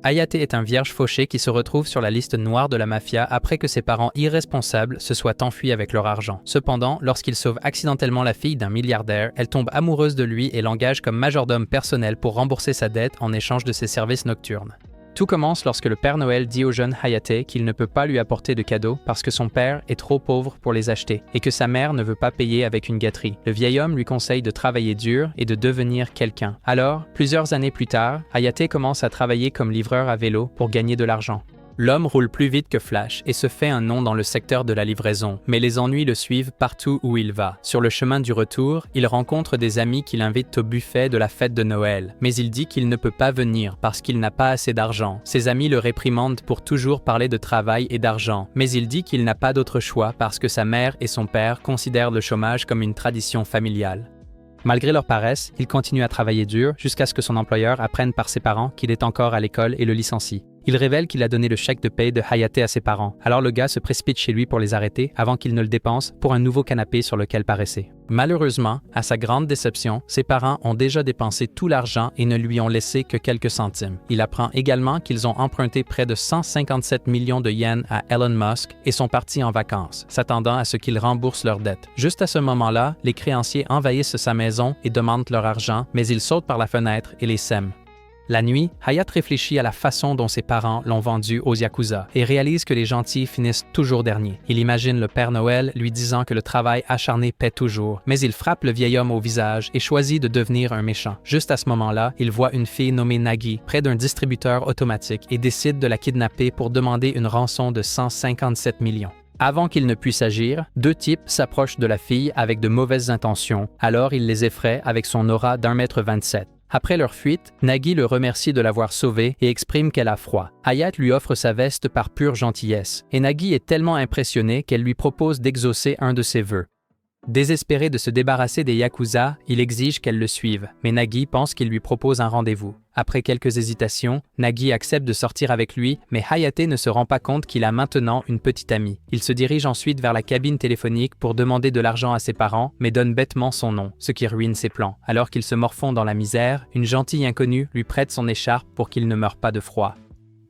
Hayate est un vierge fauché qui se retrouve sur la liste noire de la mafia après que ses parents irresponsables se soient enfuis avec leur argent. Cependant, lorsqu'il sauve accidentellement la fille d'un milliardaire, elle tombe amoureuse de lui et l'engage comme majordome personnel pour rembourser sa dette en échange de ses services nocturnes. Tout commence lorsque le Père Noël dit au jeune Hayate qu'il ne peut pas lui apporter de cadeaux parce que son père est trop pauvre pour les acheter et que sa mère ne veut pas payer avec une gâterie. Le vieil homme lui conseille de travailler dur et de devenir quelqu'un. Alors, plusieurs années plus tard, Hayate commence à travailler comme livreur à vélo pour gagner de l'argent. L'homme roule plus vite que Flash et se fait un nom dans le secteur de la livraison, mais les ennuis le suivent partout où il va. Sur le chemin du retour, il rencontre des amis qui l'invitent au buffet de la fête de Noël, mais il dit qu'il ne peut pas venir parce qu'il n'a pas assez d'argent. Ses amis le réprimandent pour toujours parler de travail et d'argent, mais il dit qu'il n'a pas d'autre choix parce que sa mère et son père considèrent le chômage comme une tradition familiale. Malgré leur paresse, il continue à travailler dur jusqu'à ce que son employeur apprenne par ses parents qu'il est encore à l'école et le licencie. Il révèle qu'il a donné le chèque de paye de Hayate à ses parents. Alors le gars se précipite chez lui pour les arrêter avant qu'il ne le dépense pour un nouveau canapé sur lequel paraisser. Malheureusement, à sa grande déception, ses parents ont déjà dépensé tout l'argent et ne lui ont laissé que quelques centimes. Il apprend également qu'ils ont emprunté près de 157 millions de yens à Elon Musk et sont partis en vacances, s'attendant à ce qu'il rembourse leurs dettes. Juste à ce moment-là, les créanciers envahissent sa maison et demandent leur argent, mais il saute par la fenêtre et les sème. La nuit, Hayate réfléchit à la façon dont ses parents l'ont vendu aux Yakuza et réalise que les gentils finissent toujours derniers. Il imagine le Père Noël lui disant que le travail acharné paie toujours, mais il frappe le vieil homme au visage et choisit de devenir un méchant. Juste à ce moment-là, il voit une fille nommée Nagi près d'un distributeur automatique et décide de la kidnapper pour demander une rançon de 157 millions. Avant qu'il ne puisse agir, deux types s'approchent de la fille avec de mauvaises intentions, alors il les effraie avec son aura d'1,27 m. Après leur fuite, Nagi le remercie de l'avoir sauvé et exprime qu'elle a froid. Hayate lui offre sa veste par pure gentillesse, et Nagi est tellement impressionnée qu'elle lui propose d'exaucer un de ses vœux. Désespéré de se débarrasser des Yakuza, il exige qu'elle le suive, mais Nagi pense qu'il lui propose un rendez-vous. Après quelques hésitations, Nagi accepte de sortir avec lui, mais Hayate ne se rend pas compte qu'il a maintenant une petite amie. Il se dirige ensuite vers la cabine téléphonique pour demander de l'argent à ses parents, mais donne bêtement son nom, ce qui ruine ses plans. Alors qu'il se morfond dans la misère, une gentille inconnue lui prête son écharpe pour qu'il ne meure pas de froid.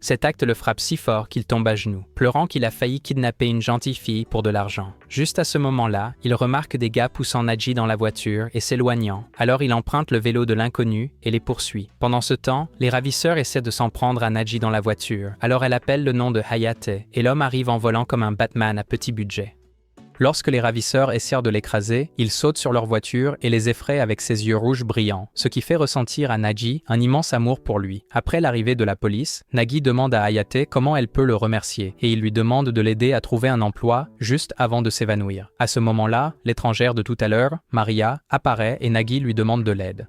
Cet acte le frappe si fort qu'il tombe à genoux, pleurant qu'il a failli kidnapper une gentille fille pour de l'argent. Juste à ce moment-là, il remarque des gars poussant Nagi dans la voiture et s'éloignant. Alors il emprunte le vélo de l'inconnu et les poursuit. Pendant ce temps, les ravisseurs essaient de s'en prendre à Nagi dans la voiture. Alors elle appelle le nom de Hayate et l'homme arrive en volant comme un Batman à petit budget. Lorsque les ravisseurs essaient de l'écraser, il saute sur leur voiture et les effraie avec ses yeux rouges brillants, ce qui fait ressentir à Nagi un immense amour pour lui. Après l'arrivée de la police, Nagi demande à Hayate comment elle peut le remercier et il lui demande de l'aider à trouver un emploi juste avant de s'évanouir. À ce moment-là, l'étrangère de tout à l'heure, Maria, apparaît et Nagi lui demande de l'aide.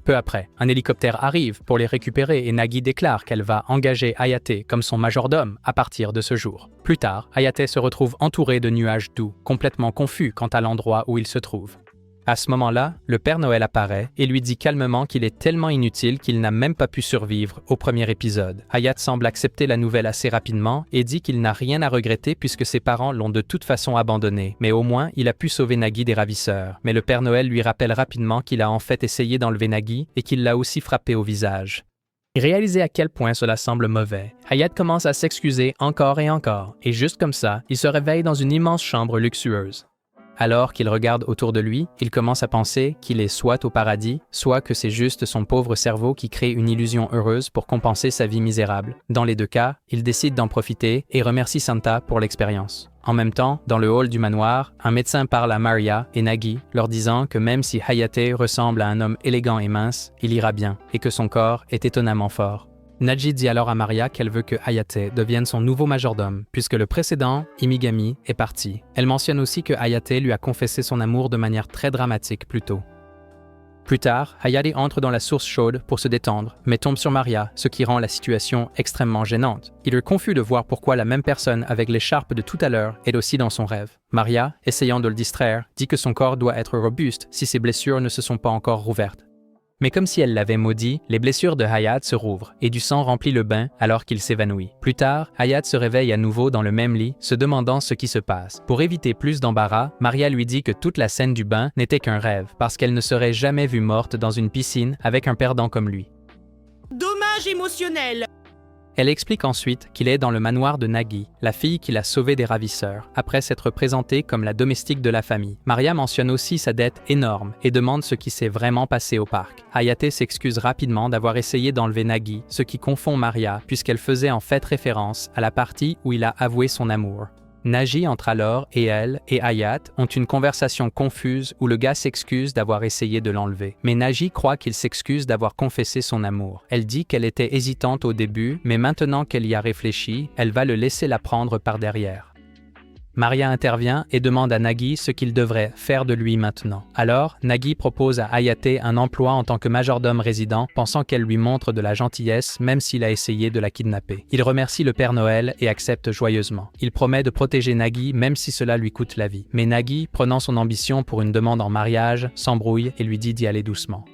Peu après, un hélicoptère arrive pour les récupérer et Nagi déclare qu'elle va engager Hayate comme son majordome à partir de ce jour. Plus tard, Hayate se retrouve entouré de nuages doux, complètement confus quant à l'endroit où il se trouve. À ce moment-là, le Père Noël apparaît et lui dit calmement qu'il est tellement inutile qu'il n'a même pas pu survivre au premier épisode. Hayate semble accepter la nouvelle assez rapidement et dit qu'il n'a rien à regretter puisque ses parents l'ont de toute façon abandonné, mais au moins il a pu sauver Nagi des ravisseurs. Mais le Père Noël lui rappelle rapidement qu'il a en fait essayé d'enlever Nagi et qu'il l'a aussi frappé au visage. Réaliser à quel point cela semble mauvais, Hayate commence à s'excuser encore et juste comme ça, il se réveille dans une immense chambre luxueuse. Alors qu'il regarde autour de lui, il commence à penser qu'il est soit au paradis, soit que c'est juste son pauvre cerveau qui crée une illusion heureuse pour compenser sa vie misérable. Dans les deux cas, il décide d'en profiter et remercie Santa pour l'expérience. En même temps, dans le hall du manoir, un médecin parle à Maria et Nagi, leur disant que même si Hayate ressemble à un homme élégant et mince, il ira bien et que son corps est étonnamment fort. Nagi dit alors à Maria qu'elle veut que Hayate devienne son nouveau majordome, puisque le précédent, Imigami, est parti. Elle mentionne aussi que Hayate lui a confessé son amour de manière très dramatique plus tôt. Plus tard, Hayate entre dans la source chaude pour se détendre, mais tombe sur Maria, ce qui rend la situation extrêmement gênante. Il est confus de voir pourquoi la même personne avec l'écharpe de tout à l'heure est aussi dans son rêve. Maria, essayant de le distraire, dit que son corps doit être robuste si ses blessures ne se sont pas encore rouvertes. Mais comme si elle l'avait maudit, les blessures de Hayate se rouvrent et du sang remplit le bain alors qu'il s'évanouit. Plus tard, Hayate se réveille à nouveau dans le même lit, se demandant ce qui se passe. Pour éviter plus d'embarras, Maria lui dit que toute la scène du bain n'était qu'un rêve, parce qu'elle ne serait jamais vue morte dans une piscine avec un perdant comme lui. Dommage émotionnel. Elle explique ensuite qu'il est dans le manoir de Nagi, la fille qu'il a sauvée des ravisseurs, après s'être présentée comme la domestique de la famille. Maria mentionne aussi sa dette énorme et demande ce qui s'est vraiment passé au parc. Hayate s'excuse rapidement d'avoir essayé d'enlever Nagi, ce qui confond Maria puisqu'elle faisait en fait référence à la partie où il a avoué son amour. Nagi entre alors et elle et Hayat ont une conversation confuse où le gars s'excuse d'avoir essayé de l'enlever. Mais Nagi croit qu'il s'excuse d'avoir confessé son amour. Elle dit qu'elle était hésitante au début, mais maintenant qu'elle y a réfléchi, elle va le laisser la prendre par derrière. Maria intervient et demande à Nagi ce qu'il devrait faire de lui maintenant. Alors, Nagi propose à Hayate un emploi en tant que majordome résident, pensant qu'elle lui montre de la gentillesse même s'il a essayé de la kidnapper. Il remercie le Père Noël et accepte joyeusement. Il promet de protéger Nagi même si cela lui coûte la vie. Mais Nagi, prenant son ambition pour une demande en mariage, s'embrouille et lui dit d'y aller doucement.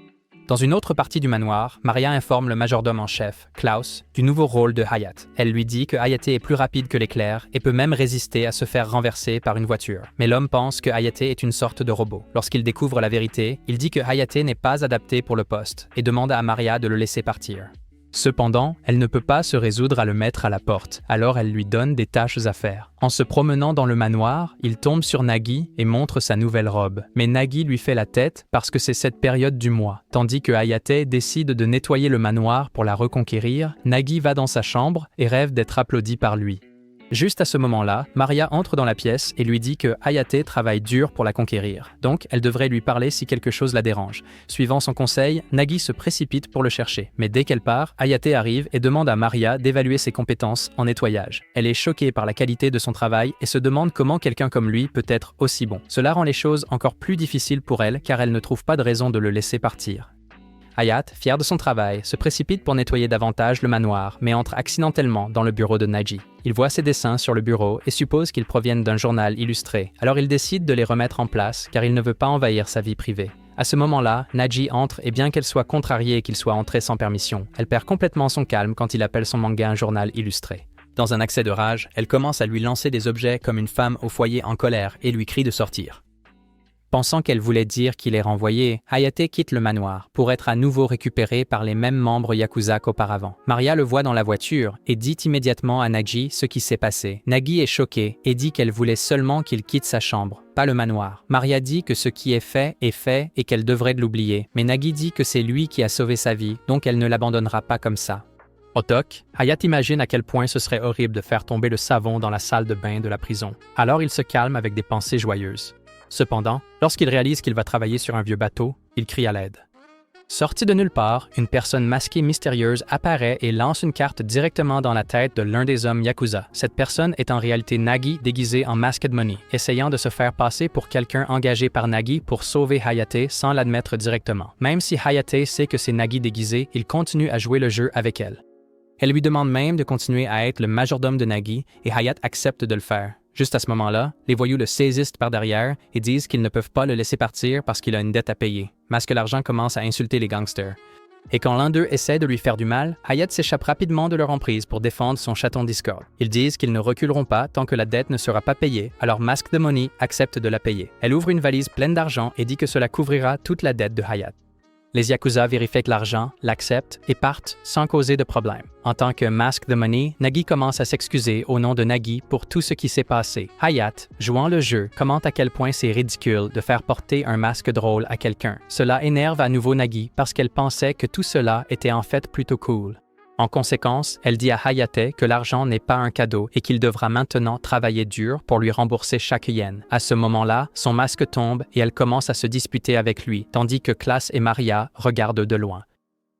Dans une autre partie du manoir, Maria informe le majordome en chef, Klaus, du nouveau rôle de Hayat. Elle lui dit que Hayate est plus rapide que l'éclair et peut même résister à se faire renverser par une voiture. Mais l'homme pense que Hayate est une sorte de robot. Lorsqu'il découvre la vérité, il dit que Hayate n'est pas adapté pour le poste et demande à Maria de le laisser partir. Cependant, elle ne peut pas se résoudre à le mettre à la porte, alors elle lui donne des tâches à faire. En se promenant dans le manoir, il tombe sur Nagi et montre sa nouvelle robe. Mais Nagi lui fait la tête parce que c'est cette période du mois. Tandis que Hayate décide de nettoyer le manoir pour la reconquérir, Nagi va dans sa chambre et rêve d'être applaudi par lui. Juste à ce moment-là, Maria entre dans la pièce et lui dit que Hayate travaille dur pour la conquérir. Donc, elle devrait lui parler si quelque chose la dérange. Suivant son conseil, Nagi se précipite pour le chercher. Mais dès qu'elle part, Hayate arrive et demande à Maria d'évaluer ses compétences en nettoyage. Elle est choquée par la qualité de son travail et se demande comment quelqu'un comme lui peut être aussi bon. Cela rend les choses encore plus difficiles pour elle car elle ne trouve pas de raison de le laisser partir. Hayat, fier de son travail, se précipite pour nettoyer davantage le manoir, mais entre accidentellement dans le bureau de Nagi. Il voit ses dessins sur le bureau et suppose qu'ils proviennent d'un journal illustré. Alors il décide de les remettre en place car il ne veut pas envahir sa vie privée. À ce moment-là, Nagi entre et bien qu'elle soit contrariée et qu'il soit entré sans permission, elle perd complètement son calme quand il appelle son manga un journal illustré. Dans un accès de rage, elle commence à lui lancer des objets comme une femme au foyer en colère et lui crie de sortir. Pensant qu'elle voulait dire qu'il est renvoyé, Hayate quitte le manoir pour être à nouveau récupéré par les mêmes membres Yakuza qu'auparavant. Maria le voit dans la voiture et dit immédiatement à Nagi ce qui s'est passé. Nagi est choquée et dit qu'elle voulait seulement qu'il quitte sa chambre, pas le manoir. Maria dit que ce qui est fait et qu'elle devrait l'oublier. Mais Nagi dit que c'est lui qui a sauvé sa vie, donc elle ne l'abandonnera pas comme ça. Au toc, Hayat imagine à quel point ce serait horrible de faire tomber le savon dans la salle de bain de la prison. Alors il se calme avec des pensées joyeuses. Cependant, lorsqu'il réalise qu'il va travailler sur un vieux bateau, il crie à l'aide. Sorti de nulle part, une personne masquée mystérieuse apparaît et lance une carte directement dans la tête de l'un des hommes Yakuza. Cette personne est en réalité Nagi déguisé en Masked Money, essayant de se faire passer pour quelqu'un engagé par Nagi pour sauver Hayate sans l'admettre directement. Même si Hayate sait que c'est Nagi déguisé, il continue à jouer le jeu avec elle. Elle lui demande même de continuer à être le majordome de Nagi et Hayat accepte de le faire. Juste à ce moment-là, les voyous le saisissent par derrière et disent qu'ils ne peuvent pas le laisser partir parce qu'il a une dette à payer. Masque l'argent commence à insulter les gangsters. Et quand l'un d'eux essaie de lui faire du mal, Hayat s'échappe rapidement de leur emprise pour défendre son chaton Discord. Ils disent qu'ils ne reculeront pas tant que la dette ne sera pas payée, alors Masked Money accepte de la payer. Elle ouvre une valise pleine d'argent et dit que cela couvrira toute la dette de Hayat. Les Yakuza vérifient que l'argent, l'acceptent et partent sans causer de problème. En tant que Masked Money, Nagi commence à s'excuser au nom de Nagi pour tout ce qui s'est passé. Hayat, jouant le jeu, commente à quel point c'est ridicule de faire porter un masque drôle à quelqu'un. Cela énerve à nouveau Nagi parce qu'elle pensait que tout cela était en fait plutôt cool. En conséquence, elle dit à Hayate que l'argent n'est pas un cadeau et qu'il devra maintenant travailler dur pour lui rembourser chaque yen. À ce moment-là, son masque tombe et elle commence à se disputer avec lui, tandis que Klaus et Maria regardent de loin.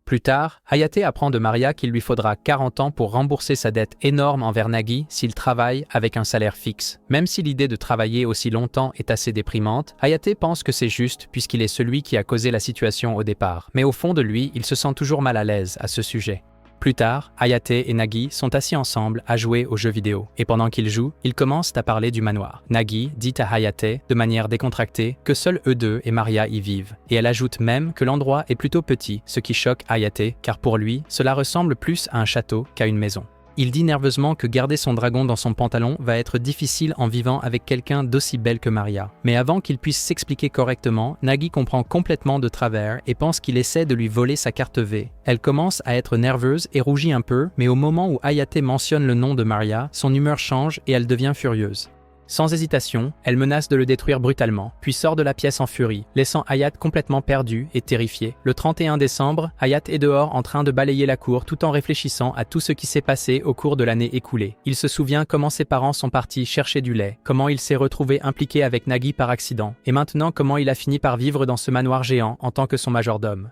Plus tard, Hayate apprend de Maria qu'il lui faudra 40 ans pour rembourser sa dette énorme envers Nagi s'il travaille avec un salaire fixe. Même si l'idée de travailler aussi longtemps est assez déprimante, Hayate pense que c'est juste puisqu'il est celui qui a causé la situation au départ. Mais au fond de lui, il se sent toujours mal à l'aise à ce sujet. Plus tard, Hayate et Nagi sont assis ensemble à jouer aux jeux vidéo, et pendant qu'ils jouent, ils commencent à parler du manoir. Nagi dit à Hayate, de manière décontractée, que seuls eux deux et Maria y vivent, et elle ajoute même que l'endroit est plutôt petit, ce qui choque Hayate, car pour lui, cela ressemble plus à un château qu'à une maison. Il dit nerveusement que garder son dragon dans son pantalon va être difficile en vivant avec quelqu'un d'aussi belle que Maria. Mais avant qu'il puisse s'expliquer correctement, Nagi comprend complètement de travers et pense qu'il essaie de lui voler sa carte V. Elle commence à être nerveuse et rougit un peu, mais au moment où Hayate mentionne le nom de Maria, son humeur change et elle devient furieuse. Sans hésitation, elle menace de le détruire brutalement, puis sort de la pièce en furie, laissant Hayate complètement perdu et terrifié. Le 31 décembre, Hayate est dehors en train de balayer la cour tout en réfléchissant à tout ce qui s'est passé au cours de l'année écoulée. Il se souvient comment ses parents sont partis chercher du lait, comment il s'est retrouvé impliqué avec Nagi par accident, et maintenant comment il a fini par vivre dans ce manoir géant en tant que son majordome.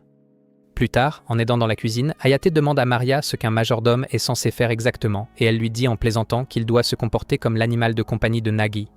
Plus tard, en aidant dans la cuisine, Hayate demande à Maria ce qu'un majordome est censé faire exactement, et elle lui dit en plaisantant qu'il doit se comporter comme l'animal de compagnie de Nagi.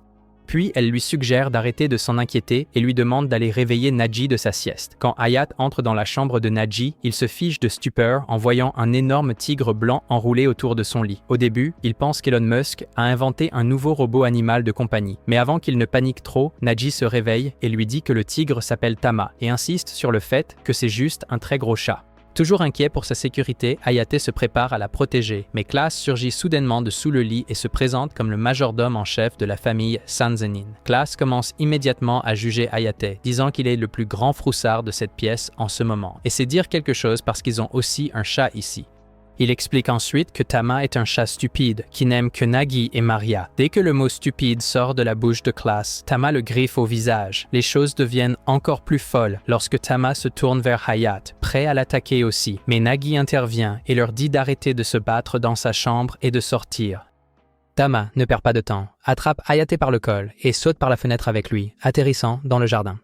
Puis elle lui suggère d'arrêter de s'en inquiéter et lui demande d'aller réveiller Naji de sa sieste. Quand Hayate entre dans la chambre de Naji, il se fige de stupeur en voyant un énorme tigre blanc enroulé autour de son lit. Au début, il pense qu'Elon Musk a inventé un nouveau robot animal de compagnie. Mais avant qu'il ne panique trop, Naji se réveille et lui dit que le tigre s'appelle Tama et insiste sur le fait que c'est juste un très gros chat. Toujours inquiet pour sa sécurité, Hayate se prépare à la protéger, mais Class surgit soudainement de sous le lit et se présente comme le majordome en chef de la famille Sanzenin. Class commence immédiatement à juger Hayate, disant qu'il est le plus grand froussard de cette pièce en ce moment. Et c'est dire quelque chose parce qu'ils ont aussi un chat ici. Il explique ensuite que Tama est un chat stupide, qui n'aime que Nagi et Maria. Dès que le mot stupide sort de la bouche de Class, Tama le griffe au visage. Les choses deviennent encore plus folles lorsque Tama se tourne vers Hayate, prêt à l'attaquer aussi. Mais Nagi intervient et leur dit d'arrêter de se battre dans sa chambre et de sortir. Tama ne perd pas de temps, attrape Hayate par le col et saute par la fenêtre avec lui, atterrissant dans le jardin.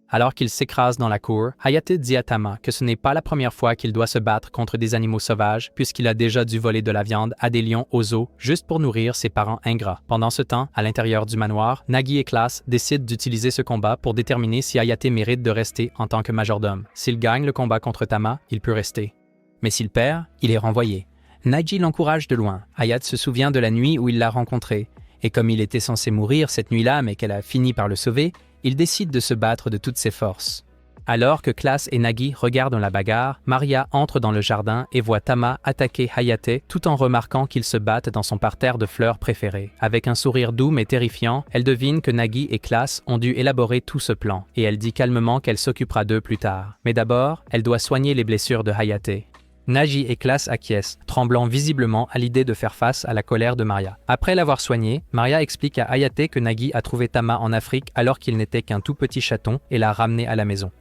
Alors qu'il s'écrase dans la cour, Hayate dit à Tama que ce n'est pas la première fois qu'il doit se battre contre des animaux sauvages puisqu'il a déjà dû voler de la viande à des lions aux zoo juste pour nourrir ses parents ingrats. Pendant ce temps, à l'intérieur du manoir, Nagi et Class décident d'utiliser ce combat pour déterminer si Hayate mérite de rester en tant que majordome. S'il gagne le combat contre Tama, il peut rester. Mais s'il perd, il est renvoyé. Nagi l'encourage de loin. Hayate se souvient de la nuit où il l'a rencontré. Et comme il était censé mourir cette nuit-là mais qu'elle a fini par le sauver, il décide de se battre de toutes ses forces. Alors que Class et Nagi regardent la bagarre, Maria entre dans le jardin et voit Tama attaquer Hayate tout en remarquant qu'ils se battent dans son parterre de fleurs préféré. Avec un sourire doux mais terrifiant, elle devine que Nagi et Class ont dû élaborer tout ce plan et elle dit calmement qu'elle s'occupera d'eux plus tard. Mais d'abord, elle doit soigner les blessures de Hayate. Nagi et Class acquiescent, tremblant visiblement à l'idée de faire face à la colère de Maria. Après l'avoir soigné, Maria explique à Hayate que Nagi a trouvé Tama en Afrique alors qu'il n'était qu'un tout petit chaton et l'a ramené à la maison.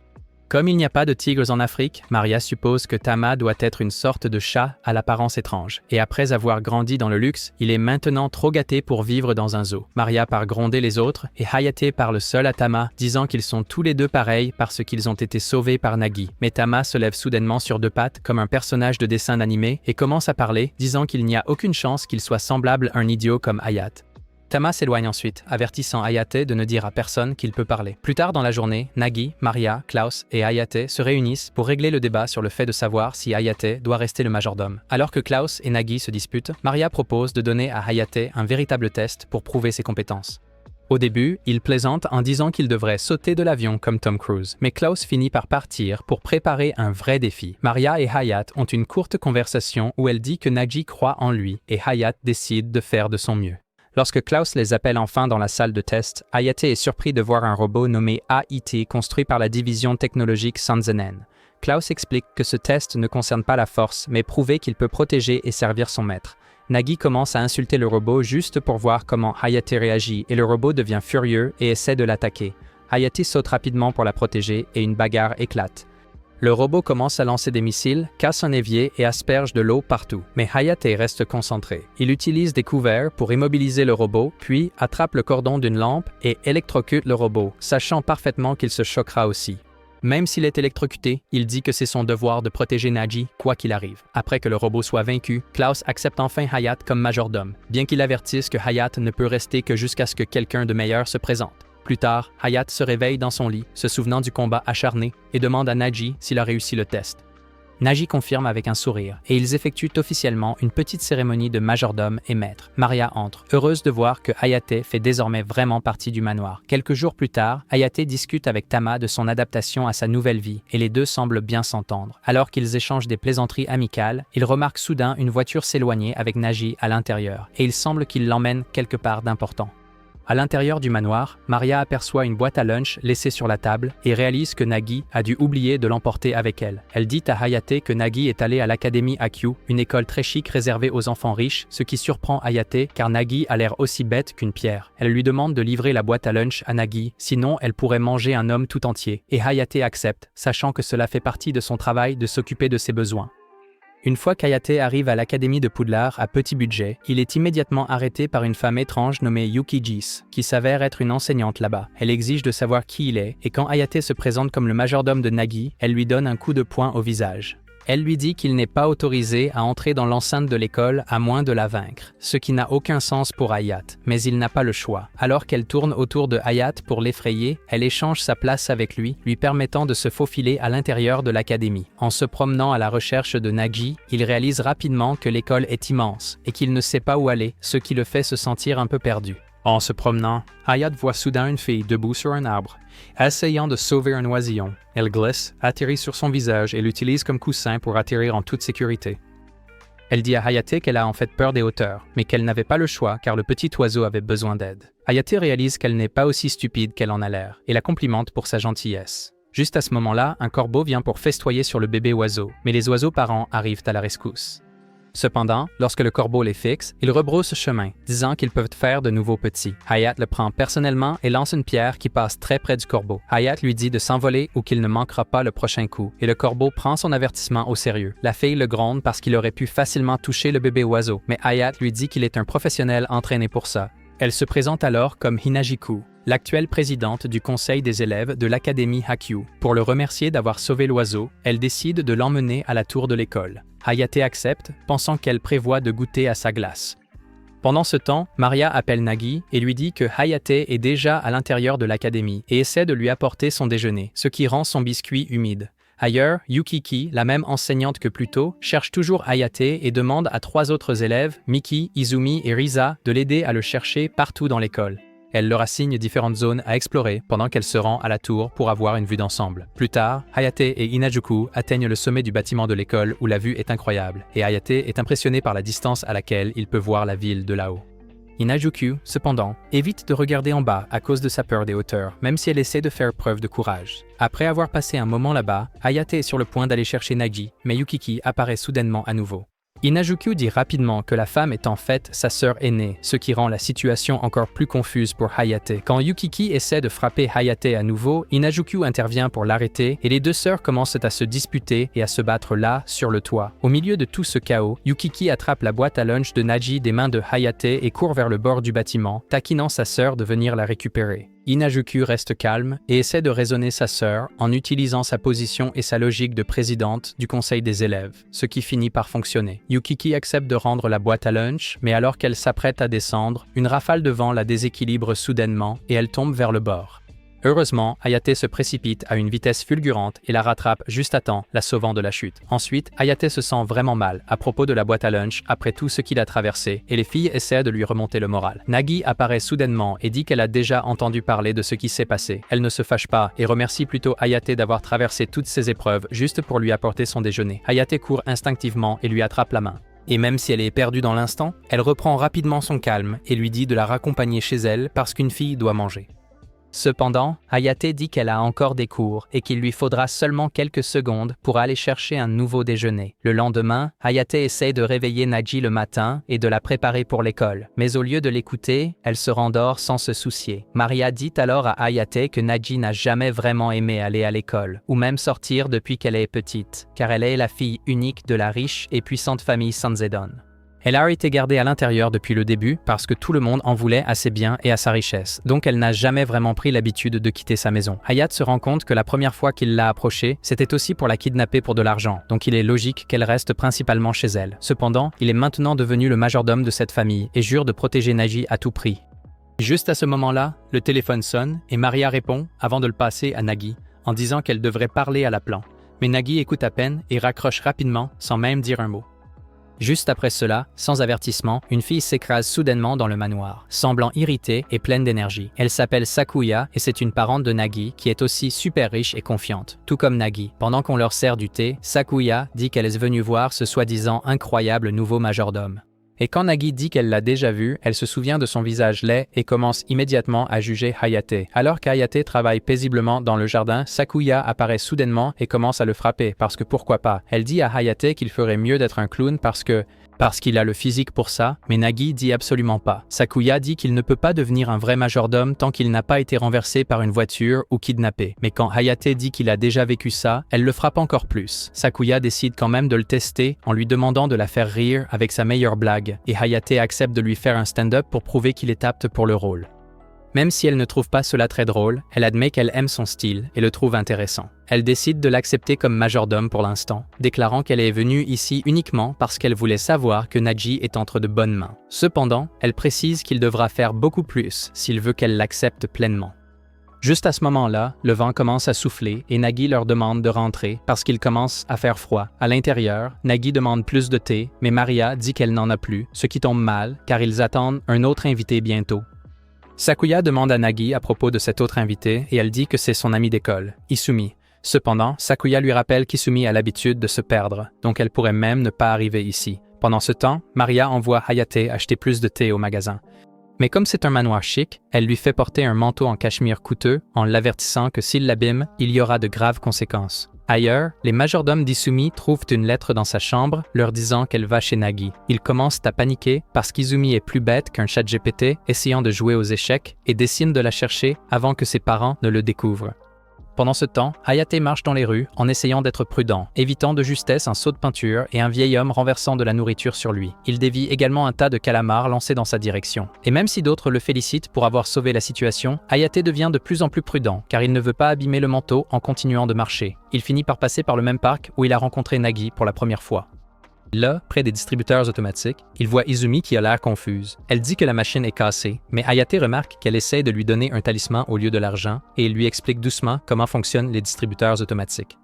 Comme il n'y a pas de tigres en Afrique, Maria suppose que Tama doit être une sorte de chat à l'apparence étrange. Et après avoir grandi dans le luxe, il est maintenant trop gâté pour vivre dans un zoo. Maria part gronder les autres et Hayate parle seul à Tama, disant qu'ils sont tous les deux pareils parce qu'ils ont été sauvés par Nagi. Mais Tama se lève soudainement sur deux pattes comme un personnage de dessin animé et commence à parler, disant qu'il n'y a aucune chance qu'il soit semblable à un idiot comme Hayate. Tama s'éloigne ensuite, avertissant Hayate de ne dire à personne qu'il peut parler. Plus tard dans la journée, Nagi, Maria, Klaus et Hayate se réunissent pour régler le débat sur le fait de savoir si Hayate doit rester le majordome. Alors que Klaus et Nagi se disputent, Maria propose de donner à Hayate un véritable test pour prouver ses compétences. Au début, il plaisante en disant qu'il devrait sauter de l'avion comme Tom Cruise, mais Klaus finit par partir pour préparer un vrai défi. Maria et Hayate ont une courte conversation où elle dit que Nagi croit en lui et Hayate décide de faire de son mieux. Lorsque Klaus les appelle enfin dans la salle de test, Hayate est surpris de voir un robot nommé AIT construit par la division technologique Sanzenen. Klaus explique que ce test ne concerne pas la force, mais prouver qu'il peut protéger et servir son maître. Nagi commence à insulter le robot juste pour voir comment Hayate réagit et le robot devient furieux et essaie de l'attaquer. Hayate saute rapidement pour la protéger et une bagarre éclate. Le robot commence à lancer des missiles, casse un évier et asperge de l'eau partout. Mais Hayate reste concentré. Il utilise des couverts pour immobiliser le robot, puis attrape le cordon d'une lampe et électrocute le robot, sachant parfaitement qu'il se choquera aussi. Même s'il est électrocuté, il dit que c'est son devoir de protéger Nagi, quoi qu'il arrive. Après que le robot soit vaincu, Klaus accepte enfin Hayate comme majordome, bien qu'il avertisse que Hayate ne peut rester que jusqu'à ce que quelqu'un de meilleur se présente. Plus tard, Hayate se réveille dans son lit, se souvenant du combat acharné, et demande à Nagi s'il a réussi le test. Naji confirme avec un sourire, et ils effectuent officiellement une petite cérémonie de majordome et maître. Maria entre, heureuse de voir que Hayate fait désormais vraiment partie du manoir. Quelques jours plus tard, Hayate discute avec Tama de son adaptation à sa nouvelle vie, et les deux semblent bien s'entendre. Alors qu'ils échangent des plaisanteries amicales, ils remarquent soudain une voiture s'éloigner avec Naji à l'intérieur, et il semble qu'il l'emmène quelque part d'important. À l'intérieur du manoir, Maria aperçoit une boîte à lunch laissée sur la table et réalise que Nagi a dû oublier de l'emporter avec elle. Elle dit à Hayate que Nagi est allé à l'Académie Hakyu, une école très chic réservée aux enfants riches, ce qui surprend Hayate car Nagi a l'air aussi bête qu'une pierre. Elle lui demande de livrer la boîte à lunch à Nagi, sinon elle pourrait manger un homme tout entier, et Hayate accepte, sachant que cela fait partie de son travail de s'occuper de ses besoins. Une fois qu'Hayate arrive à l'académie de Poudlard à petit budget, il est immédiatement arrêté par une femme étrange nommée Yuki Jis, qui s'avère être une enseignante là-bas. Elle exige de savoir qui il est, et quand Hayate se présente comme le majordome de Nagi, elle lui donne un coup de poing au visage. Elle lui dit qu'il n'est pas autorisé à entrer dans l'enceinte de l'école à moins de la vaincre, ce qui n'a aucun sens pour Hayat, mais il n'a pas le choix. Alors qu'elle tourne autour de Hayat pour l'effrayer, elle échange sa place avec lui, lui permettant de se faufiler à l'intérieur de l'académie. En se promenant à la recherche de Nagi, il réalise rapidement que l'école est immense et qu'il ne sait pas où aller, ce qui le fait se sentir un peu perdu. En se promenant, Hayat voit soudain une fille debout sur un arbre, essayant de sauver un oisillon. Elle glisse, atterrit sur son visage et l'utilise comme coussin pour atterrir en toute sécurité. Elle dit à Hayate qu'elle a en fait peur des hauteurs, mais qu'elle n'avait pas le choix car le petit oiseau avait besoin d'aide. Hayate réalise qu'elle n'est pas aussi stupide qu'elle en a l'air et la complimente pour sa gentillesse. Juste à ce moment-là, un corbeau vient pour festoyer sur le bébé oiseau, mais les oiseaux parents arrivent à la rescousse. Cependant, lorsque le corbeau les fixe, ils rebroussent chemin, disant qu'ils peuvent faire de nouveaux petits. Hayat le prend personnellement et lance une pierre qui passe très près du corbeau. Hayat lui dit de s'envoler ou qu'il ne manquera pas le prochain coup, et le corbeau prend son avertissement au sérieux. La fille le gronde parce qu'il aurait pu facilement toucher le bébé oiseau, mais Hayat lui dit qu'il est un professionnel entraîné pour ça. Elle se présente alors comme Hinajiku, l'actuelle présidente du conseil des élèves de l'Académie Hakyu. Pour le remercier d'avoir sauvé l'oiseau, elle décide de l'emmener à la tour de l'école. Hayate accepte, pensant qu'elle prévoit de goûter à sa glace. Pendant ce temps, Maria appelle Nagi et lui dit que Hayate est déjà à l'intérieur de l'académie et essaie de lui apporter son déjeuner, ce qui rend son biscuit humide. Ailleurs, Yukiki, la même enseignante que plus tôt, cherche toujours Hayate et demande à 3 autres élèves, Miki, Izumi et Risa, de l'aider à le chercher partout dans l'école. Elle leur assigne différentes zones à explorer pendant qu'elle se rend à la tour pour avoir une vue d'ensemble. Plus tard, Hayate et Hinajuku atteignent le sommet du bâtiment de l'école où la vue est incroyable, et Hayate est impressionné par la distance à laquelle il peut voir la ville de là-haut. Hinajuku, cependant, évite de regarder en bas à cause de sa peur des hauteurs, même si elle essaie de faire preuve de courage. Après avoir passé un moment là-bas, Hayate est sur le point d'aller chercher Nagi, mais Yukiki apparaît soudainement à nouveau. Hinajuku dit rapidement que la femme est en fait sa sœur aînée, ce qui rend la situation encore plus confuse pour Hayate. Quand Yukiki essaie de frapper Hayate à nouveau, Hinajuku intervient pour l'arrêter et les deux sœurs commencent à se disputer et à se battre là, sur le toit. Au milieu de tout ce chaos, Yukiki attrape la boîte à lunch de Naji des mains de Hayate et court vers le bord du bâtiment, taquinant sa sœur de venir la récupérer. Hinajuku reste calme et essaie de raisonner sa sœur en utilisant sa position et sa logique de présidente du conseil des élèves, ce qui finit par fonctionner. Yukiki accepte de rendre la boîte à lunch, mais alors qu'elle s'apprête à descendre, une rafale de vent la déséquilibre soudainement et elle tombe vers le bord. Heureusement, Hayate se précipite à une vitesse fulgurante et la rattrape juste à temps, la sauvant de la chute. Ensuite, Hayate se sent vraiment mal à propos de la boîte à lunch après tout ce qu'il a traversé et les filles essaient de lui remonter le moral. Nagi apparaît soudainement et dit qu'elle a déjà entendu parler de ce qui s'est passé. Elle ne se fâche pas et remercie plutôt Hayate d'avoir traversé toutes ces épreuves juste pour lui apporter son déjeuner. Hayate court instinctivement et lui attrape la main. Et même si elle est perdue dans l'instant, elle reprend rapidement son calme et lui dit de la raccompagner chez elle parce qu'une fille doit manger. Cependant, Hayate dit qu'elle a encore des cours et qu'il lui faudra seulement quelques secondes pour aller chercher un nouveau déjeuner. Le lendemain, Hayate essaie de réveiller Naji le matin et de la préparer pour l'école. Mais au lieu de l'écouter, elle se rendort sans se soucier. Maria dit alors à Hayate que Naji n'a jamais vraiment aimé aller à l'école, ou même sortir depuis qu'elle est petite, car elle est la fille unique de la riche et puissante famille Sanzedon. Elle a été gardée à l'intérieur depuis le début parce que tout le monde en voulait à ses biens et à sa richesse, donc elle n'a jamais vraiment pris l'habitude de quitter sa maison. Hayat se rend compte que la première fois qu'il l'a approchée, c'était aussi pour la kidnapper pour de l'argent, donc il est logique qu'elle reste principalement chez elle. Cependant, il est maintenant devenu le majordome de cette famille et jure de protéger Naji à tout prix. Juste à ce moment-là, le téléphone sonne et Maria répond avant de le passer à Nagi en disant qu'elle devrait parler à l'appelant. Mais Nagi écoute à peine et raccroche rapidement sans même dire un mot. Juste après cela, sans avertissement, une fille s'écrase soudainement dans le manoir, semblant irritée et pleine d'énergie. Elle s'appelle Sakuya et c'est une parente de Nagi qui est aussi super riche et confiante, tout comme Nagi. Pendant qu'on leur sert du thé, Sakuya dit qu'elle est venue voir ce soi-disant incroyable nouveau majordome. Et quand Nagi dit qu'elle l'a déjà vu, elle se souvient de son visage laid et commence immédiatement à juger Hayate. Alors qu'Hayate travaille paisiblement dans le jardin, Sakuya apparaît soudainement et commence à le frapper, parce que pourquoi pas. Elle dit à Hayate qu'il ferait mieux d'être un clown parce qu'il a le physique pour ça, mais Nagi dit absolument pas. Sakuya dit qu'il ne peut pas devenir un vrai majordome tant qu'il n'a pas été renversé par une voiture ou kidnappé. Mais quand Hayate dit qu'il a déjà vécu ça, elle le frappe encore plus. Sakuya décide quand même de le tester en lui demandant de la faire rire avec sa meilleure blague, et Hayate accepte de lui faire un stand-up pour prouver qu'il est apte pour le rôle. Même si elle ne trouve pas cela très drôle, elle admet qu'elle aime son style et le trouve intéressant. Elle décide de l'accepter comme majordome pour l'instant, déclarant qu'elle est venue ici uniquement parce qu'elle voulait savoir que Nagi est entre de bonnes mains. Cependant, elle précise qu'il devra faire beaucoup plus s'il veut qu'elle l'accepte pleinement. Juste à ce moment-là, le vent commence à souffler et Nagi leur demande de rentrer parce qu'il commence à faire froid. À l'intérieur, Nagi demande plus de thé, mais Maria dit qu'elle n'en a plus, ce qui tombe mal car ils attendent un autre invité bientôt. Sakuya demande à Nagi à propos de cet autre invité et elle dit que c'est son ami d'école, Isumi. Cependant, Sakuya lui rappelle qu'Isumi a l'habitude de se perdre, donc elle pourrait même ne pas arriver ici. Pendant ce temps, Maria envoie Hayate acheter plus de thé au magasin. Mais comme c'est un manoir chic, elle lui fait porter un manteau en cachemire coûteux en l'avertissant que s'il l'abîme, il y aura de graves conséquences. Ailleurs, les majordomes d'Isumi trouvent une lettre dans sa chambre leur disant qu'elle va chez Nagi. Ils commencent à paniquer parce qu'Izumi est plus bête qu'un chat GPT essayant de jouer aux échecs et décident de la chercher avant que ses parents ne le découvrent. Pendant ce temps, Hayate marche dans les rues en essayant d'être prudent, évitant de justesse un seau de peinture et un vieil homme renversant de la nourriture sur lui. Il dévie également un tas de calamars lancés dans sa direction. Et même si d'autres le félicitent pour avoir sauvé la situation, Hayate devient de plus en plus prudent car il ne veut pas abîmer le manteau en continuant de marcher. Il finit par passer par le même parc où il a rencontré Nagi pour la première fois. Là, près des distributeurs automatiques, il voit Izumi qui a l'air confuse. Elle dit que la machine est cassée, mais Hayate remarque qu'elle essaie de lui donner un talisman au lieu de l'argent et il lui explique doucement comment fonctionnent les distributeurs automatiques.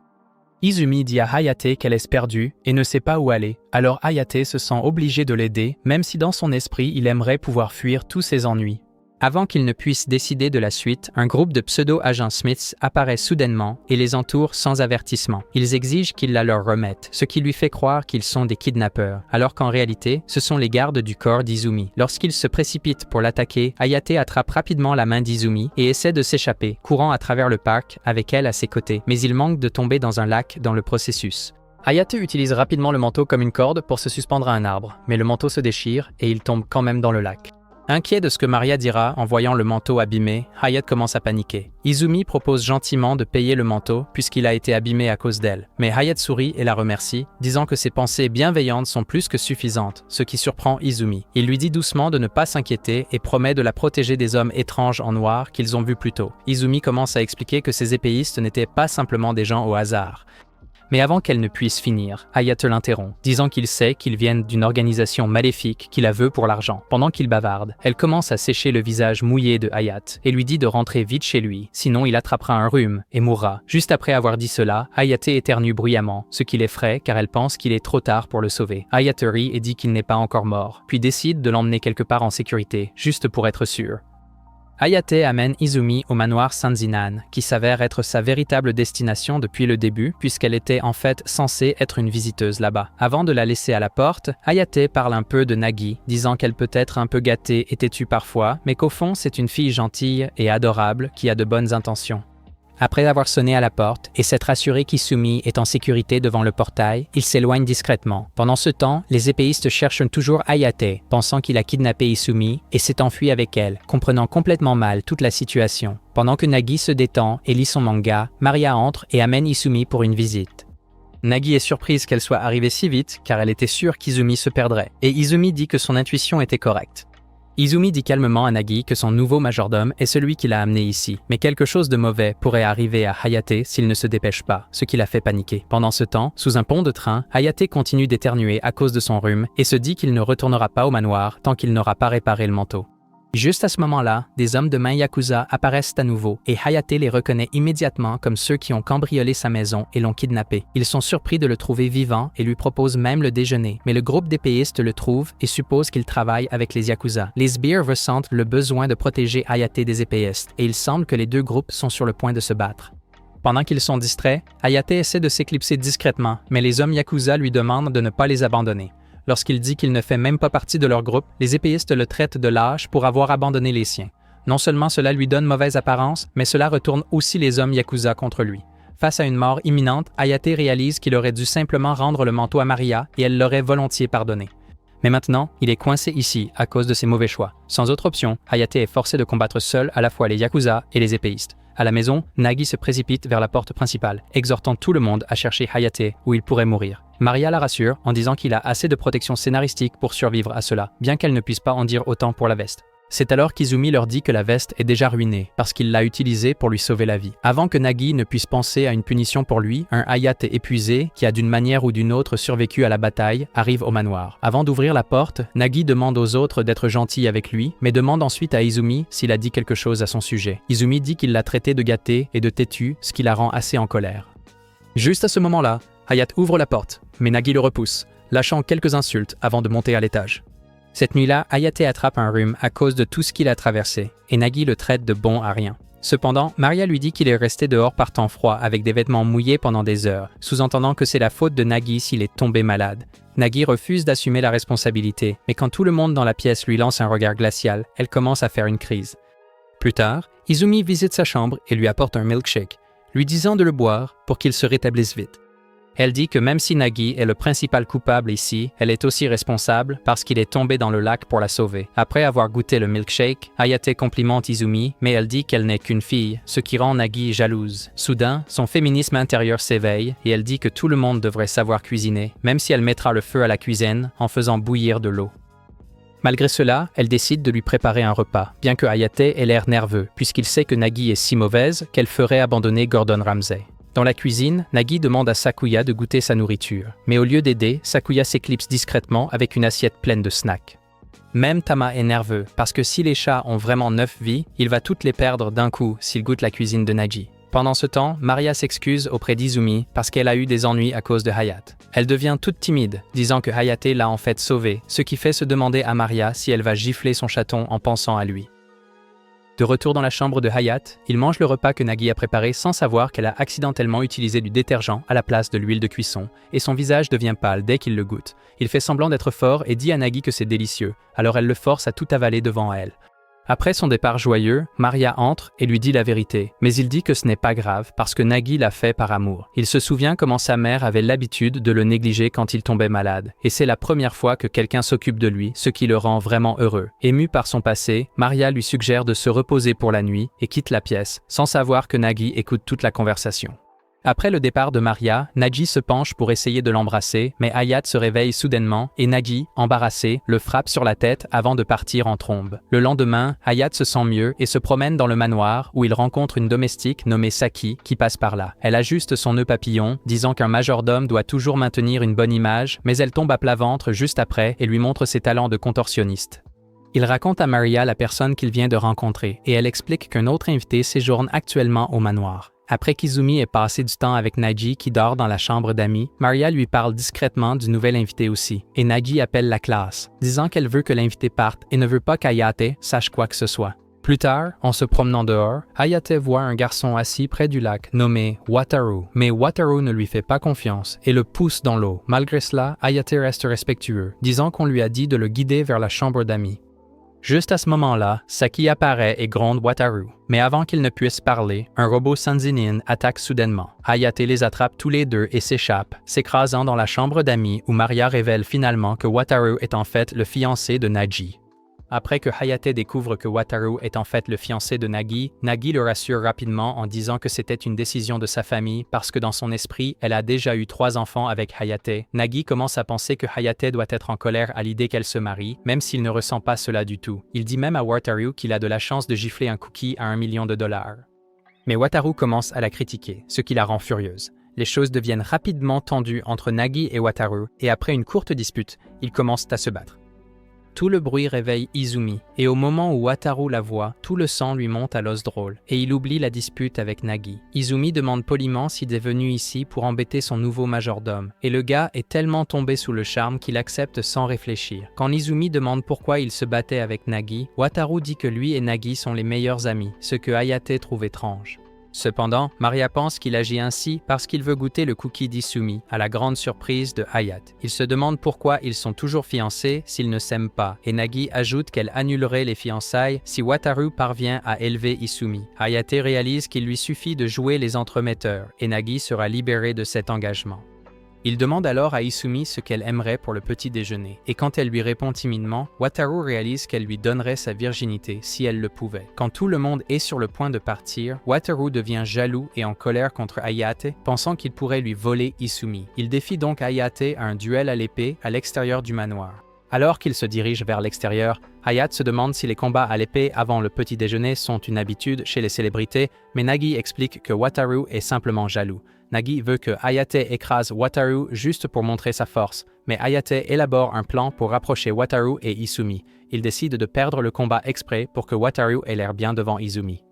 Izumi dit à Hayate qu'elle est perdue et ne sait pas où aller, alors Hayate se sent obligé de l'aider, même si dans son esprit il aimerait pouvoir fuir tous ses ennuis. Avant qu'ils ne puissent décider de la suite, un groupe de pseudo-agents Smiths apparaît soudainement et les entoure sans avertissement. Ils exigent qu'ils la leur remettent, ce qui lui fait croire qu'ils sont des kidnappeurs, alors qu'en réalité, ce sont les gardes du corps d'Izumi. Lorsqu'ils se précipitent pour l'attaquer, Hayate attrape rapidement la main d'Izumi et essaie de s'échapper, courant à travers le parc avec elle à ses côtés, mais il manque de tomber dans un lac dans le processus. Hayate utilise rapidement le manteau comme une corde pour se suspendre à un arbre, mais le manteau se déchire et il tombe quand même dans le lac. Inquiet de ce que Maria dira en voyant le manteau abîmé, Hayate commence à paniquer. Izumi propose gentiment de payer le manteau puisqu'il a été abîmé à cause d'elle, mais Hayate sourit et la remercie, disant que ses pensées bienveillantes sont plus que suffisantes, ce qui surprend Izumi. Il lui dit doucement de ne pas s'inquiéter et promet de la protéger des hommes étranges en noir qu'ils ont vus plus tôt. Izumi commence à expliquer que ces épéistes n'étaient pas simplement des gens au hasard. Mais avant qu'elle ne puisse finir, Hayate l'interrompt, disant qu'il sait qu'ils viennent d'une organisation maléfique qui la veut pour l'argent. Pendant qu'il bavarde, elle commence à sécher le visage mouillé de Hayate et lui dit de rentrer vite chez lui, sinon il attrapera un rhume et mourra. Juste après avoir dit cela, Hayate éternue bruyamment, ce qui l'effraie car elle pense qu'il est trop tard pour le sauver. Hayate rit et dit qu'il n'est pas encore mort, puis décide de l'emmener quelque part en sécurité, juste pour être sûr. Hayate amène Izumi au manoir Sanzinan, qui s'avère être sa véritable destination depuis le début, puisqu'elle était en fait censée être une visiteuse là-bas. Avant de la laisser à la porte, Hayate parle un peu de Nagi, disant qu'elle peut être un peu gâtée et têtue parfois, mais qu'au fond c'est une fille gentille et adorable qui a de bonnes intentions. Après avoir sonné à la porte et s'être assuré qu'Izumi est en sécurité devant le portail, il s'éloigne discrètement. Pendant ce temps, les épéistes cherchent toujours Hayate, pensant qu'il a kidnappé Izumi et s'est enfui avec elle, comprenant complètement mal toute la situation. Pendant que Nagi se détend et lit son manga, Maria entre et amène Izumi pour une visite. Nagi est surprise qu'elle soit arrivée si vite car elle était sûre qu'Izumi se perdrait, et Izumi dit que son intuition était correcte. Izumi dit calmement à Nagi que son nouveau majordome est celui qui l'a amené ici, mais quelque chose de mauvais pourrait arriver à Hayate s'il ne se dépêche pas, ce qui la fait paniquer. Pendant ce temps, sous un pont de train, Hayate continue d'éternuer à cause de son rhume et se dit qu'il ne retournera pas au manoir tant qu'il n'aura pas réparé le manteau. Juste à ce moment-là, des hommes de main Yakuza apparaissent à nouveau et Hayate les reconnaît immédiatement comme ceux qui ont cambriolé sa maison et l'ont kidnappé. Ils sont surpris de le trouver vivant et lui proposent même le déjeuner, mais le groupe d'épéistes le trouve et suppose qu'il travaille avec les Yakuza. Les sbires ressentent le besoin de protéger Hayate des épéistes et il semble que les deux groupes sont sur le point de se battre. Pendant qu'ils sont distraits, Hayate essaie de s'éclipser discrètement, mais les hommes Yakuza lui demandent de ne pas les abandonner. Lorsqu'il dit qu'il ne fait même pas partie de leur groupe, les épéistes le traitent de lâche pour avoir abandonné les siens. Non seulement cela lui donne mauvaise apparence, mais cela retourne aussi les hommes Yakuza contre lui. Face à une mort imminente, Hayate réalise qu'il aurait dû simplement rendre le manteau à Maria et elle l'aurait volontiers pardonné. Mais maintenant, il est coincé ici à cause de ses mauvais choix. Sans autre option, Hayate est forcé de combattre seul à la fois les Yakuza et les épéistes. À la maison, Nagi se précipite vers la porte principale, exhortant tout le monde à chercher Hayate où il pourrait mourir. Maria la rassure en disant qu'il a assez de protection scénaristique pour survivre à cela, bien qu'elle ne puisse pas en dire autant pour la veste. C'est alors qu'Izumi leur dit que la veste est déjà ruinée, parce qu'il l'a utilisée pour lui sauver la vie. Avant que Nagi ne puisse penser à une punition pour lui, un Hayate épuisé, qui a d'une manière ou d'une autre survécu à la bataille, arrive au manoir. Avant d'ouvrir la porte, Nagi demande aux autres d'être gentils avec lui, mais demande ensuite à Izumi s'il a dit quelque chose à son sujet. Izumi dit qu'il l'a traité de gâté et de têtu, ce qui la rend assez en colère. Juste à ce moment-là, Hayate ouvre la porte, mais Nagi le repousse, lâchant quelques insultes avant de monter à l'étage. Cette nuit-là, Hayate attrape un rhume à cause de tout ce qu'il a traversé, et Nagi le traite de bon à rien. Cependant, Maria lui dit qu'il est resté dehors par temps froid avec des vêtements mouillés pendant des heures, sous-entendant que c'est la faute de Nagi s'il est tombé malade. Nagi refuse d'assumer la responsabilité, mais quand tout le monde dans la pièce lui lance un regard glacial, elle commence à faire une crise. Plus tard, Izumi visite sa chambre et lui apporte un milkshake, lui disant de le boire pour qu'il se rétablisse vite. Elle dit que même si Nagi est le principal coupable ici, elle est aussi responsable parce qu'il est tombé dans le lac pour la sauver. Après avoir goûté le milkshake, Hayate complimente Izumi, mais elle dit qu'elle n'est qu'une fille, ce qui rend Nagi jalouse. Soudain, son féminisme intérieur s'éveille et elle dit que tout le monde devrait savoir cuisiner, même si elle mettra le feu à la cuisine en faisant bouillir de l'eau. Malgré cela, elle décide de lui préparer un repas, bien que Hayate ait l'air nerveux, puisqu'il sait que Nagi est si mauvaise qu'elle ferait abandonner Gordon Ramsay. Dans la cuisine, Nagi demande à Sakuya de goûter sa nourriture, mais au lieu d'aider, Sakuya s'éclipse discrètement avec une assiette pleine de snacks. Même Tama est nerveux, parce que si les chats ont vraiment 9 vies, il va toutes les perdre d'un coup s'il goûte la cuisine de Nagi. Pendant ce temps, Maria s'excuse auprès d'Izumi parce qu'elle a eu des ennuis à cause de Hayate. Elle devient toute timide, disant que Hayate l'a en fait sauvée, ce qui fait se demander à Maria si elle va gifler son chaton en pensant à lui. De retour dans la chambre de Hayate, il mange le repas que Nagi a préparé sans savoir qu'elle a accidentellement utilisé du détergent à la place de l'huile de cuisson, et son visage devient pâle dès qu'il le goûte. Il fait semblant d'être fort et dit à Nagi que c'est délicieux, alors elle le force à tout avaler devant elle. Après son départ joyeux, Maria entre et lui dit la vérité, mais il dit que ce n'est pas grave parce que Nagi l'a fait par amour. Il se souvient comment sa mère avait l'habitude de le négliger quand il tombait malade, et c'est la première fois que quelqu'un s'occupe de lui, ce qui le rend vraiment heureux. Émue par son passé, Maria lui suggère de se reposer pour la nuit et quitte la pièce, sans savoir que Nagi écoute toute la conversation. Après le départ de Maria, Nagi se penche pour essayer de l'embrasser, mais Hayate se réveille soudainement et Nagi, embarrassé, le frappe sur la tête avant de partir en trombe. Le lendemain, Hayate se sent mieux et se promène dans le manoir où il rencontre une domestique nommée Saki qui passe par là. Elle ajuste son nœud papillon, disant qu'un majordome doit toujours maintenir une bonne image, mais elle tombe à plat ventre juste après et lui montre ses talents de contorsionniste. Il raconte à Maria la personne qu'il vient de rencontrer et elle explique qu'un autre invité séjourne actuellement au manoir. Après qu'Izumi ait passé du temps avec Nagi qui dort dans la chambre d'amis, Maria lui parle discrètement du nouvel invité aussi, et Nagi appelle la classe, disant qu'elle veut que l'invité parte et ne veut pas qu'Hayate sache quoi que ce soit. Plus tard, en se promenant dehors, Hayate voit un garçon assis près du lac nommé Wataru, mais Wataru ne lui fait pas confiance et le pousse dans l'eau. Malgré cela, Hayate reste respectueux, disant qu'on lui a dit de le guider vers la chambre d'amis. Juste à ce moment-là, Saki apparaît et gronde Wataru. Mais avant qu'il ne puisse parler, un robot Sanzinin attaque soudainement. Hayate les attrape tous les deux et s'échappe, s'écrasant dans la chambre d'amis où Maria révèle finalement que Wataru est en fait le fiancé de Nagi. Après que Hayate découvre que Wataru est en fait le fiancé de Nagi, Nagi le rassure rapidement en disant que c'était une décision de sa famille parce que dans son esprit, elle a déjà eu 3 enfants avec Hayate. Nagi commence à penser que Hayate doit être en colère à l'idée qu'elle se marie, même s'il ne ressent pas cela du tout. Il dit même à Wataru qu'il a de la chance de gifler un cookie à $1 million. Mais Wataru commence à la critiquer, ce qui la rend furieuse. Les choses deviennent rapidement tendues entre Nagi et Wataru, et après une courte dispute, ils commencent à se battre. Tout le bruit réveille Izumi, et au moment où Wataru la voit, tout le sang lui monte à l'os drôle, et il oublie la dispute avec Nagi. Izumi demande poliment s'il est venu ici pour embêter son nouveau majordome, et le gars est tellement tombé sous le charme qu'il accepte sans réfléchir. Quand Izumi demande pourquoi il se battait avec Nagi, Wataru dit que lui et Nagi sont les meilleurs amis, ce que Hayate trouve étrange. Cependant, Maria pense qu'il agit ainsi parce qu'il veut goûter le cookie d'Izumi, à la grande surprise de Hayate. Il se demande pourquoi ils sont toujours fiancés s'ils ne s'aiment pas, et Nagi ajoute qu'elle annulerait les fiançailles si Wataru parvient à élever Izumi. Hayate réalise qu'il lui suffit de jouer les entremetteurs, et Nagi sera libéré de cet engagement. Il demande alors à Izumi ce qu'elle aimerait pour le petit déjeuner, et quand elle lui répond timidement, Wataru réalise qu'elle lui donnerait sa virginité si elle le pouvait. Quand tout le monde est sur le point de partir, Wataru devient jaloux et en colère contre Hayate, pensant qu'il pourrait lui voler Izumi. Il défie donc Hayate à un duel à l'épée à l'extérieur du manoir. Alors qu'il se dirige vers l'extérieur, Hayate se demande si les combats à l'épée avant le petit déjeuner sont une habitude chez les célébrités, mais Nagi explique que Wataru est simplement jaloux. Nagi veut que Hayate écrase Wataru juste pour montrer sa force, mais Hayate élabore un plan pour rapprocher Wataru et Izumi. Il décide de perdre le combat exprès pour que Wataru ait l'air bien devant Izumi.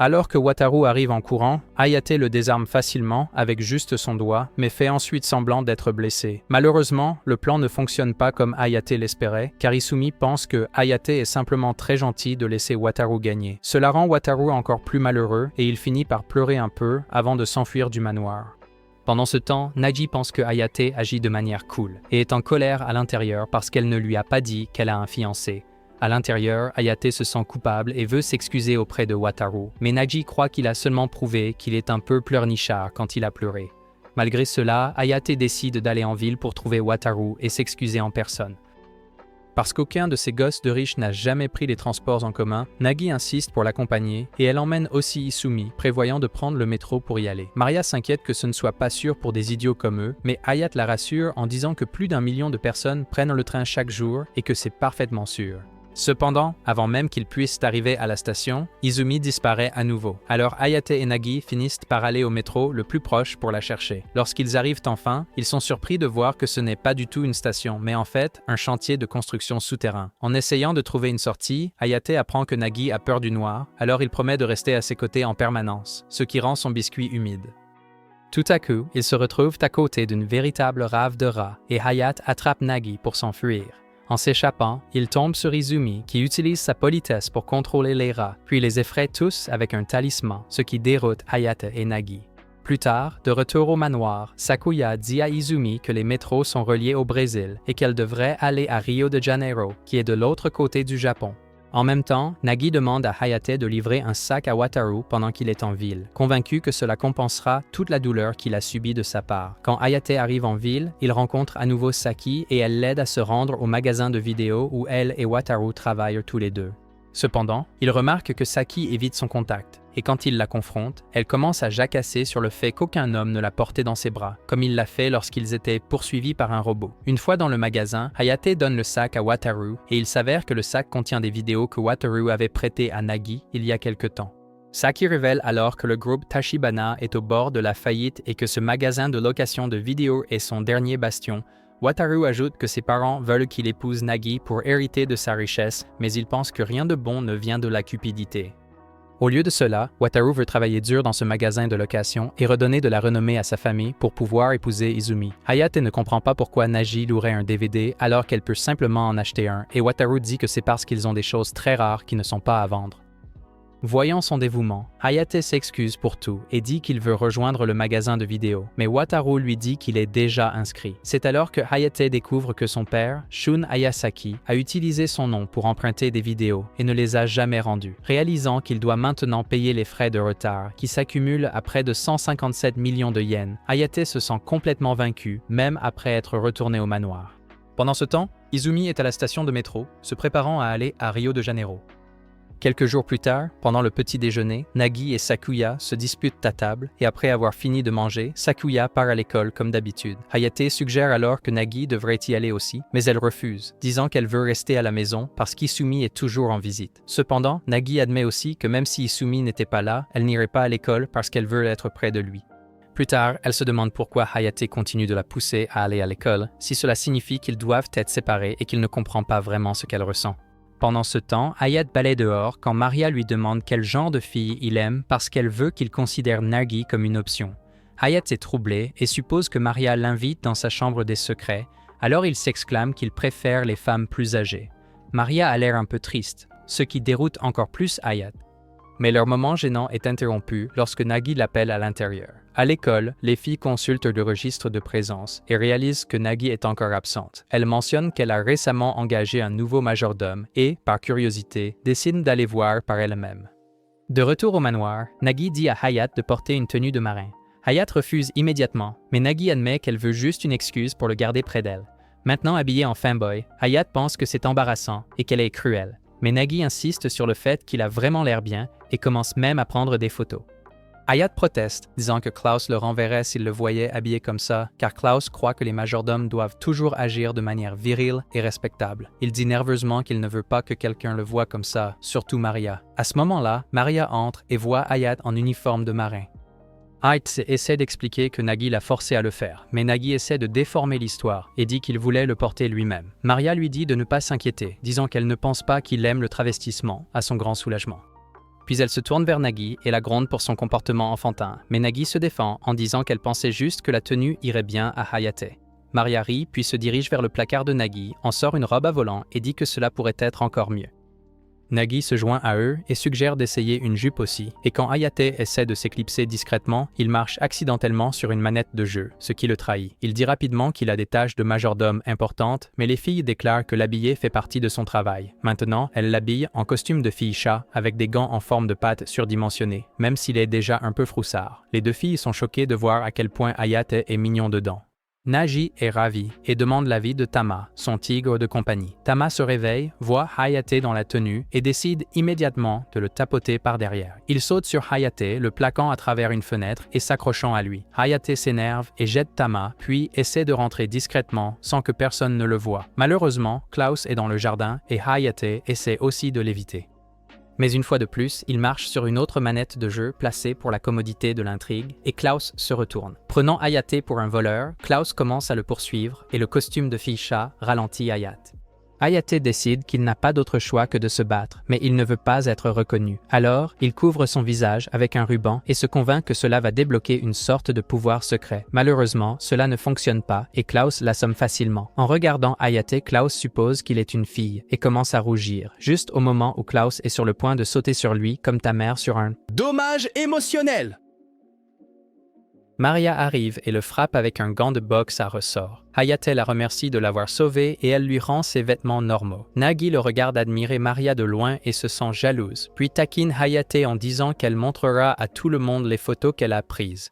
Alors que Wataru arrive en courant, Hayate le désarme facilement avec juste son doigt, mais fait ensuite semblant d'être blessé. Malheureusement, le plan ne fonctionne pas comme Hayate l'espérait, car Izumi pense que Hayate est simplement très gentil de laisser Wataru gagner. Cela rend Wataru encore plus malheureux et il finit par pleurer un peu avant de s'enfuir du manoir. Pendant ce temps, Nagi pense que Hayate agit de manière cool et est en colère à l'intérieur parce qu'elle ne lui a pas dit qu'elle a un fiancé. À l'intérieur, Hayate se sent coupable et veut s'excuser auprès de Wataru, mais Nagi croit qu'il a seulement prouvé qu'il est un peu pleurnichard quand il a pleuré. Malgré cela, Hayate décide d'aller en ville pour trouver Wataru et s'excuser en personne. Parce qu'aucun de ces gosses de riches n'a jamais pris les transports en commun, Nagi insiste pour l'accompagner et elle emmène aussi Izumi, prévoyant de prendre le métro pour y aller. Maria s'inquiète que ce ne soit pas sûr pour des idiots comme eux, mais Hayate la rassure en disant que plus d'1 million de personnes prennent le train chaque jour et que c'est parfaitement sûr. Cependant, avant même qu'ils puissent arriver à la station, Izumi disparaît à nouveau. Alors Hayate et Nagi finissent par aller au métro le plus proche pour la chercher. Lorsqu'ils arrivent enfin, ils sont surpris de voir que ce n'est pas du tout une station, mais en fait un chantier de construction souterrain. En essayant de trouver une sortie, Hayate apprend que Nagi a peur du noir, alors il promet de rester à ses côtés en permanence, ce qui rend son biscuit humide. Tout à coup, ils se retrouvent à côté d'une véritable rave de rats et Hayate attrape Nagi pour s'enfuir. En s'échappant, il tombe sur Izumi qui utilise sa politesse pour contrôler les rats, puis les effraie tous avec un talisman, ce qui déroute Hayate et Nagi. Plus tard, de retour au manoir, Sakuya dit à Izumi que les métros sont reliés au Brésil et qu'elle devrait aller à Rio de Janeiro, qui est de l'autre côté du Japon. En même temps, Nagi demande à Hayate de livrer un sac à Wataru pendant qu'il est en ville, convaincu que cela compensera toute la douleur qu'il a subie de sa part. Quand Hayate arrive en ville, il rencontre à nouveau Saki et elle l'aide à se rendre au magasin de vidéo où elle et Wataru travaillent tous les deux. Cependant, il remarque que Saki évite son contact, et quand il la confronte, elle commence à jacasser sur le fait qu'aucun homme ne l'a portée dans ses bras, comme il l'a fait lorsqu'ils étaient poursuivis par un robot. Une fois dans le magasin, Hayate donne le sac à Wataru, et il s'avère que le sac contient des vidéos que Wataru avait prêtées à Nagi il y a quelque temps. Saki révèle alors que le groupe Tachibana est au bord de la faillite et que ce magasin de location de vidéos est son dernier bastion. Wataru ajoute que ses parents veulent qu'il épouse Nagi pour hériter de sa richesse, mais il pense que rien de bon ne vient de la cupidité. Au lieu de cela, Wataru veut travailler dur dans ce magasin de location et redonner de la renommée à sa famille pour pouvoir épouser Izumi. Hayate ne comprend pas pourquoi Nagi louerait un DVD alors qu'elle peut simplement en acheter un, et Wataru dit que c'est parce qu'ils ont des choses très rares qui ne sont pas à vendre. Voyant son dévouement, Hayate s'excuse pour tout et dit qu'il veut rejoindre le magasin de vidéos, mais Wataru lui dit qu'il est déjà inscrit. C'est alors que Hayate découvre que son père, Shun Ayasaki, a utilisé son nom pour emprunter des vidéos et ne les a jamais rendues. Réalisant qu'il doit maintenant payer les frais de retard, qui s'accumulent à près de 157 millions de yens, Hayate se sent complètement vaincu, même après être retourné au manoir. Pendant ce temps, Izumi est à la station de métro, se préparant à aller à Rio de Janeiro. Quelques jours plus tard, pendant le petit déjeuner, Nagi et Sakuya se disputent à table et après avoir fini de manger, Sakuya part à l'école comme d'habitude. Hayate suggère alors que Nagi devrait y aller aussi, mais elle refuse, disant qu'elle veut rester à la maison parce qu'Izumi est toujours en visite. Cependant, Nagi admet aussi que même si Izumi n'était pas là, elle n'irait pas à l'école parce qu'elle veut être près de lui. Plus tard, elle se demande pourquoi Hayate continue de la pousser à aller à l'école, si cela signifie qu'ils doivent être séparés et qu'il ne comprend pas vraiment ce qu'elle ressent. Pendant ce temps, Hayat balaie dehors quand Maria lui demande quel genre de fille il aime parce qu'elle veut qu'il considère Nagi comme une option. Hayat est troublé et suppose que Maria l'invite dans sa chambre des secrets, alors il s'exclame qu'il préfère les femmes plus âgées. Maria a l'air un peu triste, ce qui déroute encore plus Hayat. Mais leur moment gênant est interrompu lorsque Nagi l'appelle à l'intérieur. À l'école, les filles consultent le registre de présence et réalisent que Nagi est encore absente. Elle mentionne qu'elle a récemment engagé un nouveau majordome et, par curiosité, décide d'aller voir par elle-même. De retour au manoir, Nagi dit à Hayat de porter une tenue de marin. Hayat refuse immédiatement, mais Nagi admet qu'elle veut juste une excuse pour le garder près d'elle. Maintenant habillée en fanboy, Hayat pense que c'est embarrassant et qu'elle est cruelle. Mais Nagi insiste sur le fait qu'il a vraiment l'air bien et commence même à prendre des photos. Hayat proteste, disant que Klaus le renverrait s'il le voyait habillé comme ça, car Klaus croit que les majordomes doivent toujours agir de manière virile et respectable. Il dit nerveusement qu'il ne veut pas que quelqu'un le voie comme ça, surtout Maria. À ce moment-là, Maria entre et voit Hayat en uniforme de marin. Hayat essaie d'expliquer que Nagi l'a forcé à le faire, mais Nagi essaie de déformer l'histoire et dit qu'il voulait le porter lui-même. Maria lui dit de ne pas s'inquiéter, disant qu'elle ne pense pas qu'il aime le travestissement, à son grand soulagement. Puis elle se tourne vers Nagi et la gronde pour son comportement enfantin, mais Nagi se défend en disant qu'elle pensait juste que la tenue irait bien à Hayate. Maria rit puis se dirige vers le placard de Nagi, en sort une robe à volant et dit que cela pourrait être encore mieux. Nagi se joint à eux et suggère d'essayer une jupe aussi, et quand Hayate essaie de s'éclipser discrètement, il marche accidentellement sur une manette de jeu, ce qui le trahit. Il dit rapidement qu'il a des tâches de majordome importantes, mais les filles déclarent que l'habiller fait partie de son travail. Maintenant, elles l'habillent en costume de fille-chat, avec des gants en forme de pâte surdimensionnés, même s'il est déjà un peu froussard. Les deux filles sont choquées de voir à quel point Hayate est mignon dedans. Nagi est ravi et demande l'avis de Tama, son tigre de compagnie. Tama se réveille, voit Hayate dans la tenue et décide immédiatement de le tapoter par derrière. Il saute sur Hayate, le plaquant à travers une fenêtre et s'accrochant à lui. Hayate s'énerve et jette Tama, puis essaie de rentrer discrètement sans que personne ne le voie. Malheureusement, Klaus est dans le jardin et Hayate essaie aussi de l'éviter. Mais une fois de plus, il marche sur une autre manette de jeu placée pour la commodité de l'intrigue et Klaus se retourne. Prenant Hayate pour un voleur, Klaus commence à le poursuivre et le costume de fille-chat ralentit Hayat. Hayate décide qu'il n'a pas d'autre choix que de se battre, mais il ne veut pas être reconnu. Alors, il couvre son visage avec un ruban et se convainc que cela va débloquer une sorte de pouvoir secret. Malheureusement, cela ne fonctionne pas et Klaus l'assomme facilement. En regardant Hayate, Klaus suppose qu'il est une fille et commence à rougir, juste au moment où Klaus est sur le point de sauter sur lui comme ta mère sur un dommage émotionnel. Maria arrive et le frappe avec un gant de boxe à ressort. Hayate la remercie de l'avoir sauvé et elle lui rend ses vêtements normaux. Nagi le regarde admirer Maria de loin et se sent jalouse, puis taquine Hayate en disant qu'elle montrera à tout le monde les photos qu'elle a prises.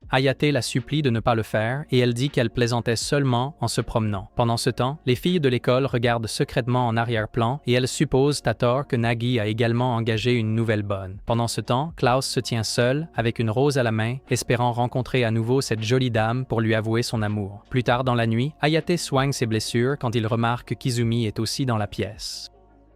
Hayate la supplie de ne pas le faire et elle dit qu'elle plaisantait seulement en se promenant. Pendant ce temps, les filles de l'école regardent secrètement en arrière-plan et elles supposent à tort que Nagi a également engagé une nouvelle bonne. Pendant ce temps, Klaus se tient seul, avec une rose à la main, espérant rencontrer à nouveau cette jolie dame pour lui avouer son amour. Plus tard dans la nuit, Hayate soigne ses blessures quand il remarque que Kizumi est aussi dans la pièce.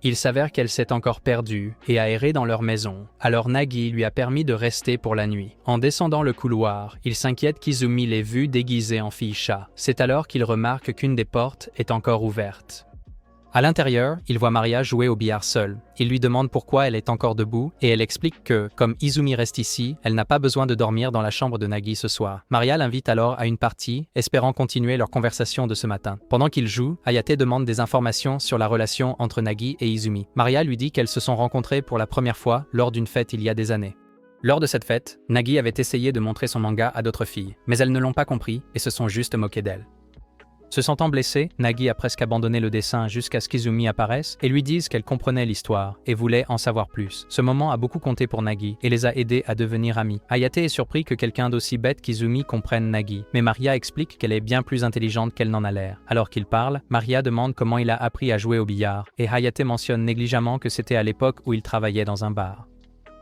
Il s'avère qu'elle s'est encore perdue et a erré dans leur maison, alors Nagi lui a permis de rester pour la nuit. En descendant le couloir, il s'inquiète qu'Izumi l'ait vue déguisée en fille-chat. C'est alors qu'il remarque qu'une des portes est encore ouverte. À l'intérieur, il voit Maria jouer au billard seule. Il lui demande pourquoi elle est encore debout et elle explique que, comme Izumi reste ici, elle n'a pas besoin de dormir dans la chambre de Nagi ce soir. Maria l'invite alors à une partie, espérant continuer leur conversation de ce matin. Pendant qu'ils jouent, Hayate demande des informations sur la relation entre Nagi et Izumi. Maria lui dit qu'elles se sont rencontrées pour la première fois lors d'une fête il y a des années. Lors de cette fête, Nagi avait essayé de montrer son manga à d'autres filles, mais elles ne l'ont pas compris et se sont juste moquées d'elle. Se sentant blessée, Nagi a presque abandonné le dessin jusqu'à ce qu'Izumi apparaisse et lui dise qu'elle comprenait l'histoire et voulait en savoir plus. Ce moment a beaucoup compté pour Nagi et les a aidés à devenir amis. Hayate est surpris que quelqu'un d'aussi bête qu'Izumi comprenne Nagi, mais Maria explique qu'elle est bien plus intelligente qu'elle n'en a l'air. Alors qu'il parle, Maria demande comment il a appris à jouer au billard et Hayate mentionne négligemment que c'était à l'époque où il travaillait dans un bar.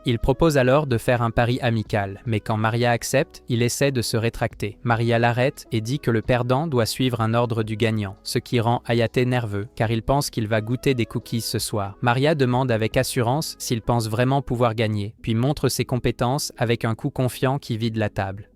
Il propose alors de faire un pari amical, mais quand Maria accepte, il essaie de se rétracter. Maria l'arrête et dit que le perdant doit suivre un ordre du gagnant, ce qui rend Hayate nerveux, car il pense qu'il va goûter des cookies ce soir. Maria demande avec assurance s'il pense vraiment pouvoir gagner, puis montre ses compétences avec un coup confiant qui vide la table.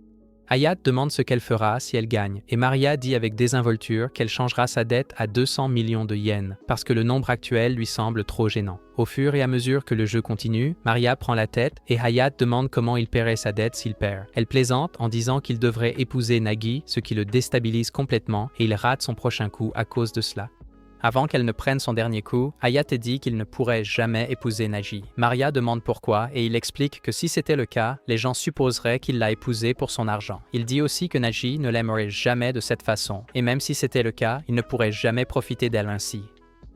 Hayate demande ce qu'elle fera si elle gagne, et Maria dit avec désinvolture qu'elle changera sa dette à 200 millions de yens, parce que le nombre actuel lui semble trop gênant. Au fur et à mesure que le jeu continue, Maria prend la tête et Hayate demande comment il paierait sa dette s'il perd. Elle plaisante en disant qu'il devrait épouser Nagi, ce qui le déstabilise complètement, et il rate son prochain coup à cause de cela. Avant qu'elle ne prenne son dernier coup, Hayate dit qu'il ne pourrait jamais épouser Nagi. Maria demande pourquoi et il explique que si c'était le cas, les gens supposeraient qu'il l'a épousée pour son argent. Il dit aussi que Nagi ne l'aimerait jamais de cette façon, et même si c'était le cas, il ne pourrait jamais profiter d'elle ainsi.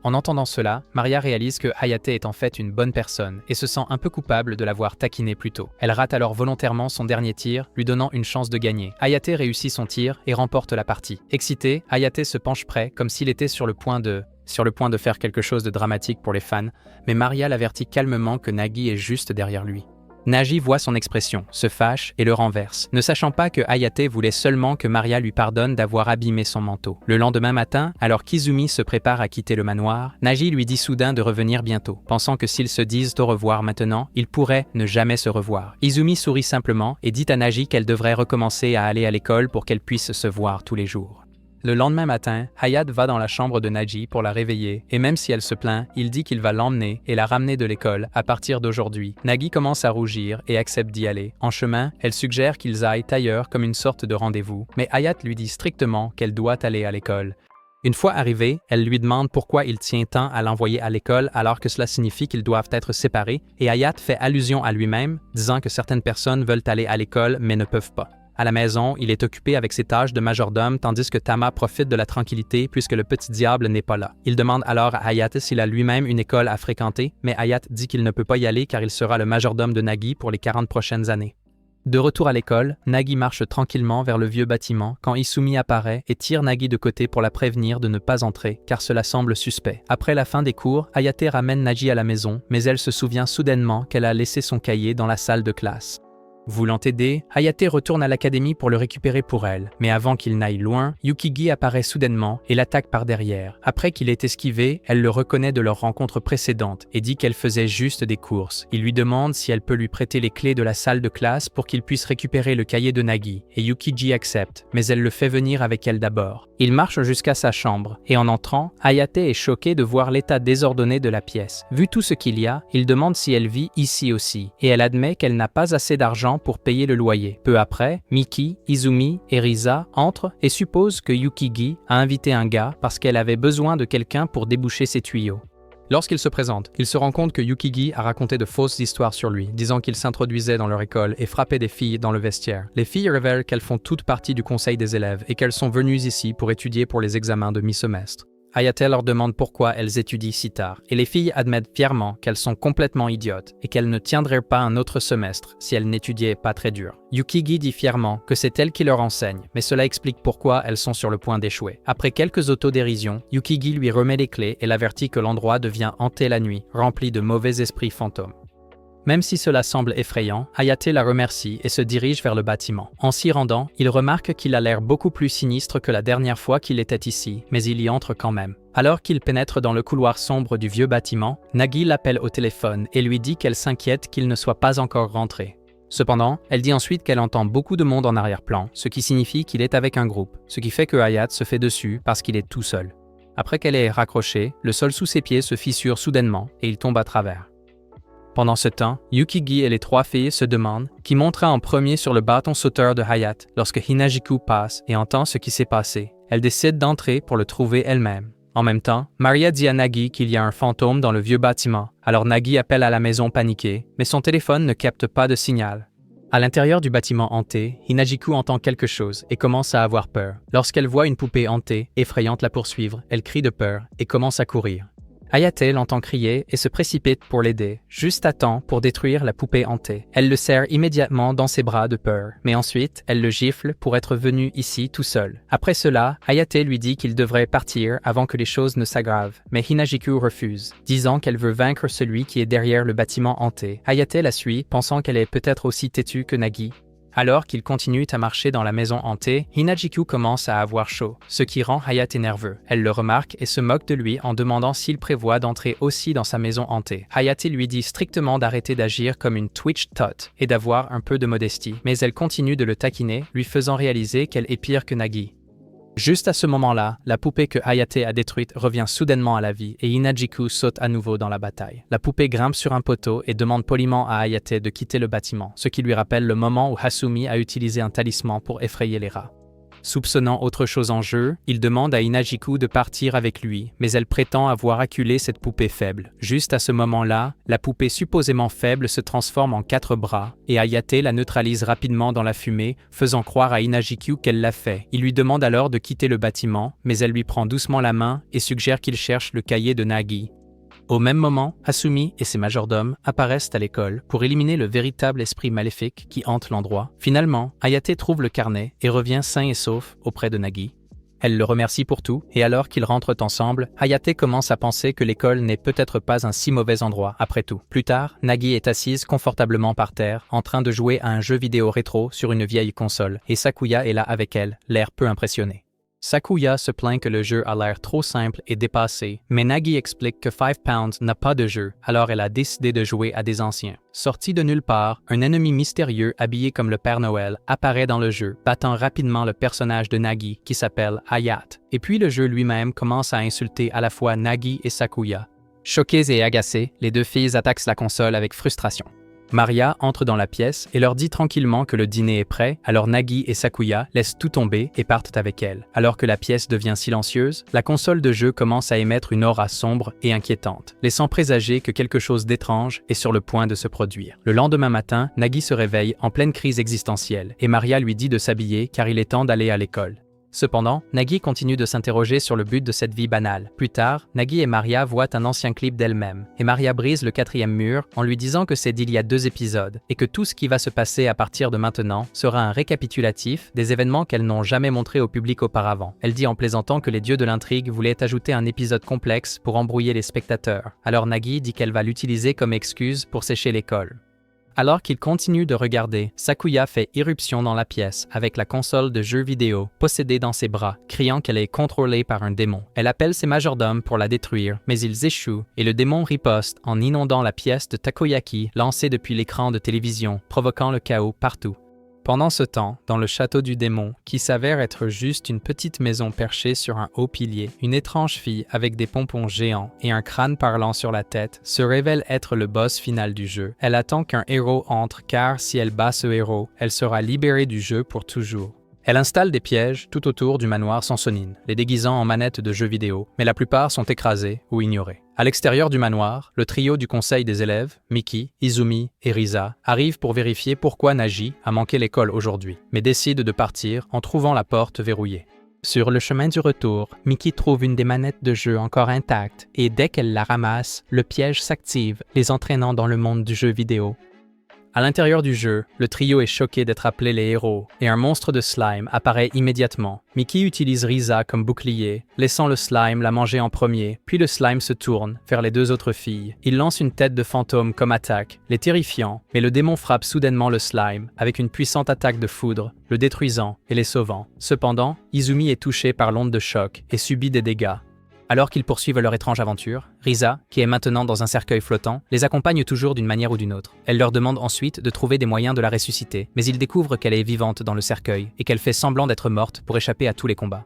En entendant cela, Maria réalise que Hayate est en fait une bonne personne et se sent un peu coupable de l'avoir taquiné plus tôt. Elle rate alors volontairement son dernier tir, lui donnant une chance de gagner. Hayate réussit son tir et remporte la partie. Excité, Hayate se penche près comme s'il était sur le point de faire quelque chose de dramatique pour les fans, mais Maria l'avertit calmement que Nagi est juste derrière lui. Nagi voit son expression, se fâche et le renverse, ne sachant pas que Hayate voulait seulement que Maria lui pardonne d'avoir abîmé son manteau. Le lendemain matin, alors qu'Izumi se prépare à quitter le manoir, Nagi lui dit soudain de revenir bientôt, pensant que s'ils se disent au revoir maintenant, ils pourraient ne jamais se revoir. Izumi sourit simplement et dit à Nagi qu'elle devrait recommencer à aller à l'école pour qu'elle puisse se voir tous les jours. Le lendemain matin, Hayate va dans la chambre de Nagi pour la réveiller, et même si elle se plaint, il dit qu'il va l'emmener et la ramener de l'école à partir d'aujourd'hui. Nagi commence à rougir et accepte d'y aller. En chemin, elle suggère qu'ils aillent ailleurs comme une sorte de rendez-vous, mais Hayate lui dit strictement qu'elle doit aller à l'école. Une fois arrivée, elle lui demande pourquoi il tient tant à l'envoyer à l'école alors que cela signifie qu'ils doivent être séparés, et Hayate fait allusion à lui-même, disant que certaines personnes veulent aller à l'école mais ne peuvent pas. À la maison, il est occupé avec ses tâches de majordome tandis que Tama profite de la tranquillité puisque le petit diable n'est pas là. Il demande alors à Hayate s'il a lui-même une école à fréquenter, mais Hayate dit qu'il ne peut pas y aller car il sera le majordome de Nagi pour les 40 prochaines années. De retour à l'école, Nagi marche tranquillement vers le vieux bâtiment quand Izumi apparaît et tire Nagi de côté pour la prévenir de ne pas entrer car cela semble suspect. Après la fin des cours, Hayate ramène Nagi à la maison, mais elle se souvient soudainement qu'elle a laissé son cahier dans la salle de classe. Voulant aider, Hayate retourne à l'académie pour le récupérer pour elle, mais avant qu'il n'aille loin, Yukigi apparaît soudainement et l'attaque par derrière. Après qu'il ait esquivé, elle le reconnaît de leur rencontre précédente et dit qu'elle faisait juste des courses. Il lui demande si elle peut lui prêter les clés de la salle de classe pour qu'il puisse récupérer le cahier de Nagi, et Yukigi accepte, mais elle le fait venir avec elle d'abord. Il marche jusqu'à sa chambre, et en entrant, Hayate est choquée de voir l'état désordonné de la pièce. Vu tout ce qu'il y a, il demande si elle vit ici aussi, et elle admet qu'elle n'a pas assez d'argent pour payer le loyer. Peu après, Miki, Izumi et Risa entrent et supposent que Yukigi a invité un gars parce qu'elle avait besoin de quelqu'un pour déboucher ses tuyaux. Lorsqu'il se présente, il se rend compte que Yukigi a raconté de fausses histoires sur lui, disant qu'il s'introduisait dans leur école et frappait des filles dans le vestiaire. Les filles révèlent qu'elles font toute partie du conseil des élèves et qu'elles sont venues ici pour étudier pour les examens de mi-semestre. Hayate leur demande pourquoi elles étudient si tard, et les filles admettent fièrement qu'elles sont complètement idiotes et qu'elles ne tiendraient pas un autre semestre si elles n'étudiaient pas très dur. Yukigi dit fièrement que c'est elle qui leur enseigne, mais cela explique pourquoi elles sont sur le point d'échouer. Après quelques autodérisions, Yukigi lui remet les clés et l'avertit que l'endroit devient hanté la nuit, rempli de mauvais esprits fantômes. Même si cela semble effrayant, Hayate la remercie et se dirige vers le bâtiment. En s'y rendant, il remarque qu'il a l'air beaucoup plus sinistre que la dernière fois qu'il était ici, mais il y entre quand même. Alors qu'il pénètre dans le couloir sombre du vieux bâtiment, Nagi l'appelle au téléphone et lui dit qu'elle s'inquiète qu'il ne soit pas encore rentré. Cependant, elle dit ensuite qu'elle entend beaucoup de monde en arrière-plan, ce qui signifie qu'il est avec un groupe, ce qui fait que Hayate se fait dessus parce qu'il est tout seul. Après qu'elle ait raccroché, le sol sous ses pieds se fissure soudainement et il tombe à travers. Pendant ce temps, Yukigi et les trois filles se demandent qui montera en premier sur le bâton sauteur de Hayate lorsque Hinagiku passe et entend ce qui s'est passé. Elle décide d'entrer pour le trouver elle-même. En même temps, Maria dit à Nagi qu'il y a un fantôme dans le vieux bâtiment, alors Nagi appelle à la maison paniquée, mais son téléphone ne capte pas de signal. À l'intérieur du bâtiment hanté, Hinagiku entend quelque chose et commence à avoir peur. Lorsqu'elle voit une poupée hantée, effrayante la poursuivre, elle crie de peur et commence à courir. Hayate l'entend crier et se précipite pour l'aider, juste à temps pour détruire la poupée hantée. Elle le serre immédiatement dans ses bras de peur, mais ensuite, elle le gifle pour être venu ici tout seul. Après cela, Hayate lui dit qu'il devrait partir avant que les choses ne s'aggravent, mais Hinagiku refuse, disant qu'elle veut vaincre celui qui est derrière le bâtiment hanté. Hayate la suit, pensant qu'elle est peut-être aussi têtue que Nagi. Alors qu'ils continuent à marcher dans la maison hantée, Hinajiku commence à avoir chaud, ce qui rend Hayate nerveux. Elle le remarque et se moque de lui en demandant s'il prévoit d'entrer aussi dans sa maison hantée. Hayate lui dit strictement d'arrêter d'agir comme une Twitch tot et d'avoir un peu de modestie, mais elle continue de le taquiner, lui faisant réaliser qu'elle est pire que Nagi. Juste à ce moment-là, la poupée que Hayate a détruite revient soudainement à la vie et Hinajiku saute à nouveau dans la bataille. La poupée grimpe sur un poteau et demande poliment à Hayate de quitter le bâtiment, ce qui lui rappelle le moment où Hasumi a utilisé un talisman pour effrayer les rats. Soupçonnant autre chose en jeu, il demande à Hinajiku de partir avec lui, mais elle prétend avoir acculé cette poupée faible. Juste à ce moment-là, la poupée supposément faible se transforme en 4 bras, et Hayate la neutralise rapidement dans la fumée, faisant croire à Hinajiku qu'elle l'a fait. Il lui demande alors de quitter le bâtiment, mais elle lui prend doucement la main et suggère qu'il cherche le cahier de Nagi. Au même moment, Hasumi et ses majordomes apparaissent à l'école pour éliminer le véritable esprit maléfique qui hante l'endroit. Finalement, Hayate trouve le carnet et revient sain et sauf auprès de Nagi. Elle le remercie pour tout, et alors qu'ils rentrent ensemble, Hayate commence à penser que l'école n'est peut-être pas un si mauvais endroit après tout. Plus tard, Nagi est assise confortablement par terre, en train de jouer à un jeu vidéo rétro sur une vieille console, et Sakuya est là avec elle, l'air peu impressionné. Sakuya se plaint que le jeu a l'air trop simple et dépassé, mais Nagi explique que 5 Pounds n'a pas de jeu, alors elle a décidé de jouer à des anciens. Sorti de nulle part, un ennemi mystérieux habillé comme le Père Noël apparaît dans le jeu, battant rapidement le personnage de Nagi qui s'appelle Hayate. Et puis le jeu lui-même commence à insulter à la fois Nagi et Sakuya. Choquées et agacées, les deux filles attaquent la console avec frustration. Maria entre dans la pièce et leur dit tranquillement que le dîner est prêt, alors Nagi et Sakuya laissent tout tomber et partent avec elle. Alors que la pièce devient silencieuse, la console de jeu commence à émettre une aura sombre et inquiétante, laissant présager que quelque chose d'étrange est sur le point de se produire. Le lendemain matin, Nagi se réveille en pleine crise existentielle et Maria lui dit de s'habiller car il est temps d'aller à l'école. Cependant, Nagi continue de s'interroger sur le but de cette vie banale. Plus tard, Nagi et Maria voient un ancien clip d'elle-même, et Maria brise le 4e mur en lui disant que c'est d'il y a 2 épisodes, et que tout ce qui va se passer à partir de maintenant sera un récapitulatif des événements qu'elles n'ont jamais montrés au public auparavant. Elle dit en plaisantant que les dieux de l'intrigue voulaient ajouter un épisode complexe pour embrouiller les spectateurs. Alors Nagi dit qu'elle va l'utiliser comme excuse pour sécher l'école. Alors qu'il continue de regarder, Sakuya fait irruption dans la pièce avec la console de jeux vidéo possédée dans ses bras, criant qu'elle est contrôlée par un démon. Elle appelle ses majordomes pour la détruire, mais ils échouent et le démon riposte en inondant la pièce de takoyaki lancée depuis l'écran de télévision, provoquant le chaos partout. Pendant ce temps, dans le château du démon, qui s'avère être juste une petite maison perchée sur un haut pilier, une étrange fille avec des pompons géants et un crâne parlant sur la tête se révèle être le boss final du jeu. Elle attend qu'un héros entre car si elle bat ce héros, elle sera libérée du jeu pour toujours. Elle installe des pièges tout autour du manoir Sansonine, les déguisant en manettes de jeux vidéo, mais la plupart sont écrasés ou ignorés. À l'extérieur du manoir, le trio du conseil des élèves, Miki, Izumi et Risa, arrive pour vérifier pourquoi Nagi a manqué l'école aujourd'hui, mais décide de partir en trouvant la porte verrouillée. Sur le chemin du retour, Miki trouve une des manettes de jeu encore intacte et dès qu'elle la ramasse, le piège s'active, les entraînant dans le monde du jeu vidéo. À l'intérieur du jeu, le trio est choqué d'être appelés les héros, et un monstre de slime apparaît immédiatement. Miki utilise Risa comme bouclier, laissant le slime la manger en premier, puis le slime se tourne vers les 2 autres filles. Il lance une tête de fantôme comme attaque, les terrifiant, mais le démon frappe soudainement le slime, avec une puissante attaque de foudre, le détruisant et les sauvant. Cependant, Izumi est touché par l'onde de choc et subit des dégâts. Alors qu'ils poursuivent leur étrange aventure, Risa, qui est maintenant dans un cercueil flottant, les accompagne toujours d'une manière ou d'une autre. Elle leur demande ensuite de trouver des moyens de la ressusciter, mais ils découvrent qu'elle est vivante dans le cercueil et qu'elle fait semblant d'être morte pour échapper à tous les combats.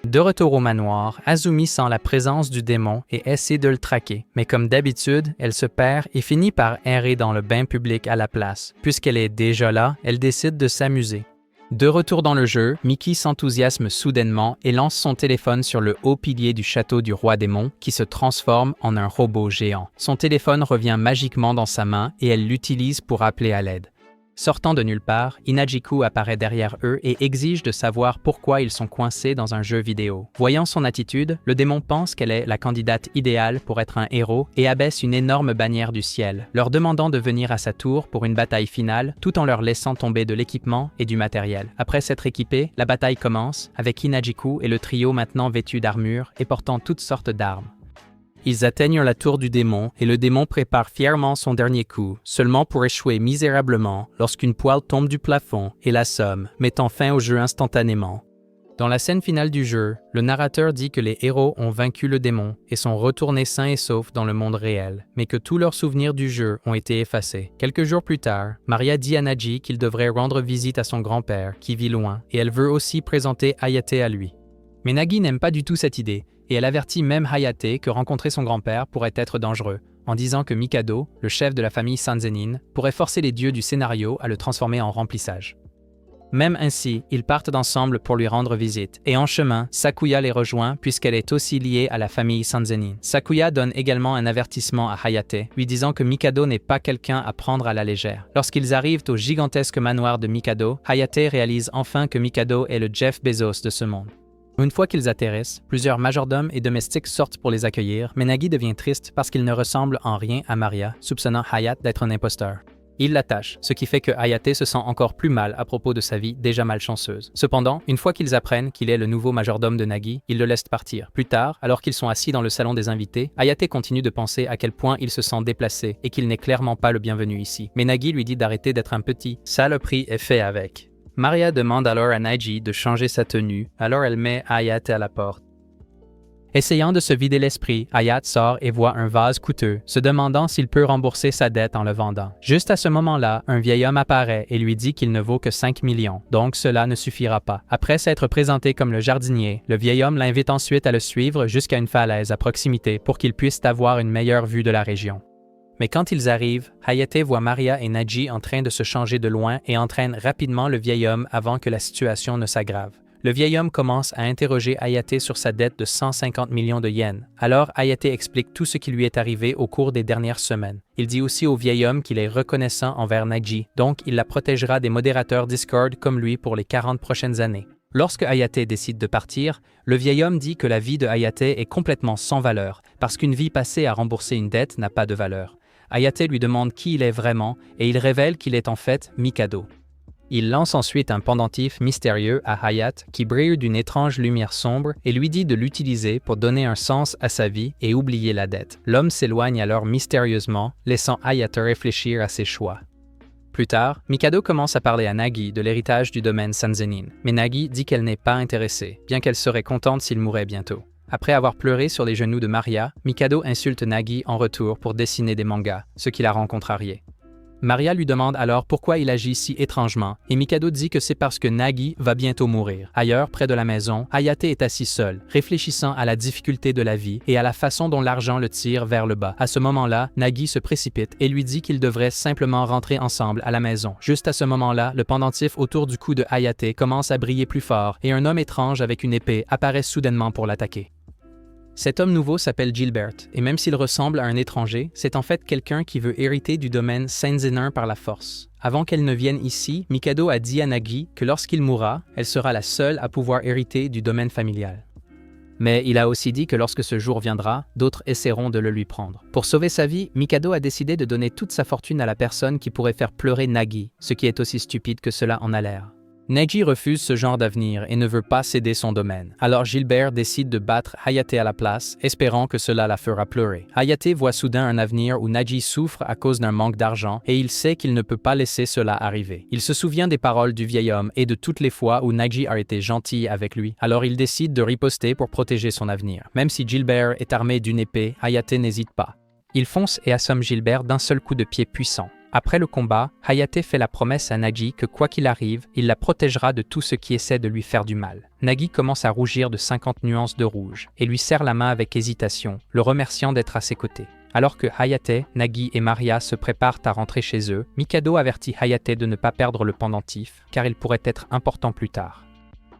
De retour au manoir, Azumi sent la présence du démon et essaie de le traquer, mais comme d'habitude, elle se perd et finit par errer dans le bain public à la place. Puisqu'elle est déjà là, elle décide de s'amuser. De retour dans le jeu, Miki s'enthousiasme soudainement et lance son téléphone sur le haut pilier du château du roi démon qui se transforme en un robot géant. Son téléphone revient magiquement dans sa main et elle l'utilise pour appeler à l'aide. Sortant de nulle part, Hinajiku apparaît derrière eux et exige de savoir pourquoi ils sont coincés dans un jeu vidéo. Voyant son attitude, le démon pense qu'elle est la candidate idéale pour être un héros et abaisse une énorme bannière du ciel, leur demandant de venir à sa tour pour une bataille finale, tout en leur laissant tomber de l'équipement et du matériel. Après s'être équipés, la bataille commence, avec Hinajiku et le trio maintenant vêtus d'armure et portant toutes sortes d'armes. Ils atteignent la tour du démon et le démon prépare fièrement son dernier coup, seulement pour échouer misérablement lorsqu'une poêle tombe du plafond et l'assomme, mettant fin au jeu instantanément. Dans la scène finale du jeu, le narrateur dit que les héros ont vaincu le démon et sont retournés sains et saufs dans le monde réel, mais que tous leurs souvenirs du jeu ont été effacés. Quelques jours plus tard, Maria dit à Naji qu'il devrait rendre visite à son grand-père, qui vit loin, et elle veut aussi présenter Hayate à lui. Mais Nagi n'aime pas du tout cette idée, et elle avertit même Hayate que rencontrer son grand-père pourrait être dangereux, en disant que Mikado, le chef de la famille Sanzenin, pourrait forcer les dieux du scénario à le transformer en remplissage. Même ainsi, ils partent ensemble pour lui rendre visite, et en chemin, Sakuya les rejoint puisqu'elle est aussi liée à la famille Sanzenin. Sakuya donne également un avertissement à Hayate, lui disant que Mikado n'est pas quelqu'un à prendre à la légère. Lorsqu'ils arrivent au gigantesque manoir de Mikado, Hayate réalise enfin que Mikado est le Jeff Bezos de ce monde. Une fois qu'ils atterrissent, plusieurs majordomes et domestiques sortent pour les accueillir, mais Nagi devient triste parce qu'il ne ressemble en rien à Maria, soupçonnant Hayat d'être un imposteur. Il l'attache, ce qui fait que Hayate se sent encore plus mal à propos de sa vie déjà malchanceuse. Cependant, une fois qu'ils apprennent qu'il est le nouveau majordome de Nagi, ils le laissent partir. Plus tard, alors qu'ils sont assis dans le salon des invités, Hayate continue de penser à quel point il se sent déplacé et qu'il n'est clairement pas le bienvenu ici. Mais Nagi lui dit d'arrêter d'être un petit saloperie est fait avec. Maria demande alors à Naji de changer sa tenue, alors elle met Hayate à la porte. Essayant de se vider l'esprit, Hayat sort et voit un vase coûteux, se demandant s'il peut rembourser sa dette en le vendant. Juste à ce moment-là, un vieil homme apparaît et lui dit qu'il ne vaut que 5 millions, donc cela ne suffira pas. Après s'être présenté comme le jardinier, le vieil homme l'invite ensuite à le suivre jusqu'à une falaise à proximité pour qu'ils puissent avoir une meilleure vue de la région. Mais quand ils arrivent, Hayate voit Maria et Naji en train de se changer de loin et entraîne rapidement le vieil homme avant que la situation ne s'aggrave. Le vieil homme commence à interroger Hayate sur sa dette de 150 millions de yens. Alors Hayate explique tout ce qui lui est arrivé au cours des dernières semaines. Il dit aussi au vieil homme qu'il est reconnaissant envers Naji, donc il la protégera des modérateurs Discord comme lui pour les 40 prochaines années. Lorsque Hayate décide de partir, le vieil homme dit que la vie de Hayate est complètement sans valeur, parce qu'une vie passée à rembourser une dette n'a pas de valeur. Hayate lui demande qui il est vraiment et il révèle qu'il est en fait Mikado. Il lance ensuite un pendentif mystérieux à Hayat qui brille d'une étrange lumière sombre et lui dit de l'utiliser pour donner un sens à sa vie et oublier la dette. L'homme s'éloigne alors mystérieusement, laissant Hayat réfléchir à ses choix. Plus tard, Mikado commence à parler à Nagi de l'héritage du domaine Sanzenin, mais Nagi dit qu'elle n'est pas intéressée, bien qu'elle serait contente s'il mourait bientôt. Après avoir pleuré sur les genoux de Maria, Mikado insulte Nagi en retour pour dessiner des mangas, ce qui la rend contrariée. Maria lui demande alors pourquoi il agit si étrangement, et Mikado dit que c'est parce que Nagi va bientôt mourir. Ailleurs, près de la maison, Hayate est assis seul, réfléchissant à la difficulté de la vie et à la façon dont l'argent le tire vers le bas. À ce moment-là, Nagi se précipite et lui dit qu'ils devraient simplement rentrer ensemble à la maison. Juste à ce moment-là, le pendentif autour du cou de Hayate commence à briller plus fort et un homme étrange avec une épée apparaît soudainement pour l'attaquer. Cet homme nouveau s'appelle Gilbert, et même s'il ressemble à un étranger, c'est en fait quelqu'un qui veut hériter du domaine Sanzenin par la force. Avant qu'elle ne vienne ici, Mikado a dit à Nagi que lorsqu'il mourra, elle sera la seule à pouvoir hériter du domaine familial. Mais il a aussi dit que lorsque ce jour viendra, d'autres essaieront de le lui prendre. Pour sauver sa vie, Mikado a décidé de donner toute sa fortune à la personne qui pourrait faire pleurer Nagi, ce qui est aussi stupide que cela en a l'air. Nagi refuse ce genre d'avenir et ne veut pas céder son domaine. Alors Gilbert décide de battre Hayate à la place, espérant que cela la fera pleurer. Hayate voit soudain un avenir où Nagi souffre à cause d'un manque d'argent et il sait qu'il ne peut pas laisser cela arriver. Il se souvient des paroles du vieil homme et de toutes les fois où Nagi a été gentil avec lui. Alors il décide de riposter pour protéger son avenir. Même si Gilbert est armé d'une épée, Hayate n'hésite pas. Il fonce et assomme Gilbert d'un seul coup de pied puissant. Après le combat, Hayate fait la promesse à Nagi que quoi qu'il arrive, il la protégera de tout ce qui essaie de lui faire du mal. Nagi commence à rougir de 50 nuances de rouge et lui serre la main avec hésitation, le remerciant d'être à ses côtés. Alors que Hayate, Nagi et Maria se préparent à rentrer chez eux, Mikado avertit Hayate de ne pas perdre le pendentif, car il pourrait être important plus tard.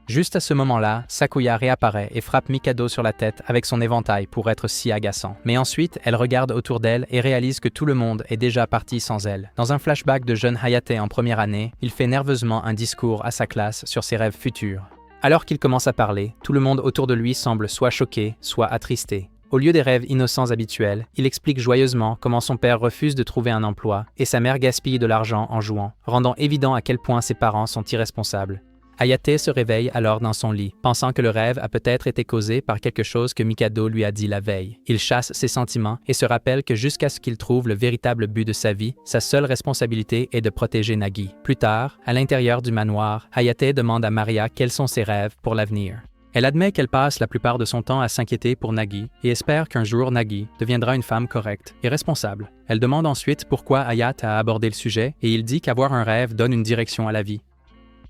Juste à ce moment-là, Sakuya réapparaît et frappe Mikado sur la tête avec son éventail pour être si agaçant. Mais ensuite, elle regarde autour d'elle et réalise que tout le monde est déjà parti sans elle. Dans un flashback de jeune Hayate en première année, il fait nerveusement un discours à sa classe sur ses rêves futurs. Alors qu'il commence à parler, tout le monde autour de lui semble soit choqué, soit attristé. Au lieu des rêves innocents habituels, il explique joyeusement comment son père refuse de trouver un emploi et sa mère gaspille de l'argent en jouant, rendant évident à quel point ses parents sont irresponsables. Hayate se réveille alors dans son lit, pensant que le rêve a peut-être été causé par quelque chose que Mikado lui a dit la veille. Il chasse ses sentiments et se rappelle que jusqu'à ce qu'il trouve le véritable but de sa vie, sa seule responsabilité est de protéger Nagi. Plus tard, à l'intérieur du manoir, Hayate demande à Maria quels sont ses rêves pour l'avenir. Elle admet qu'elle passe la plupart de son temps à s'inquiéter pour Nagi et espère qu'un jour Nagi deviendra une femme correcte et responsable. Elle demande ensuite pourquoi Hayat a abordé le sujet et il dit qu'avoir un rêve donne une direction à la vie.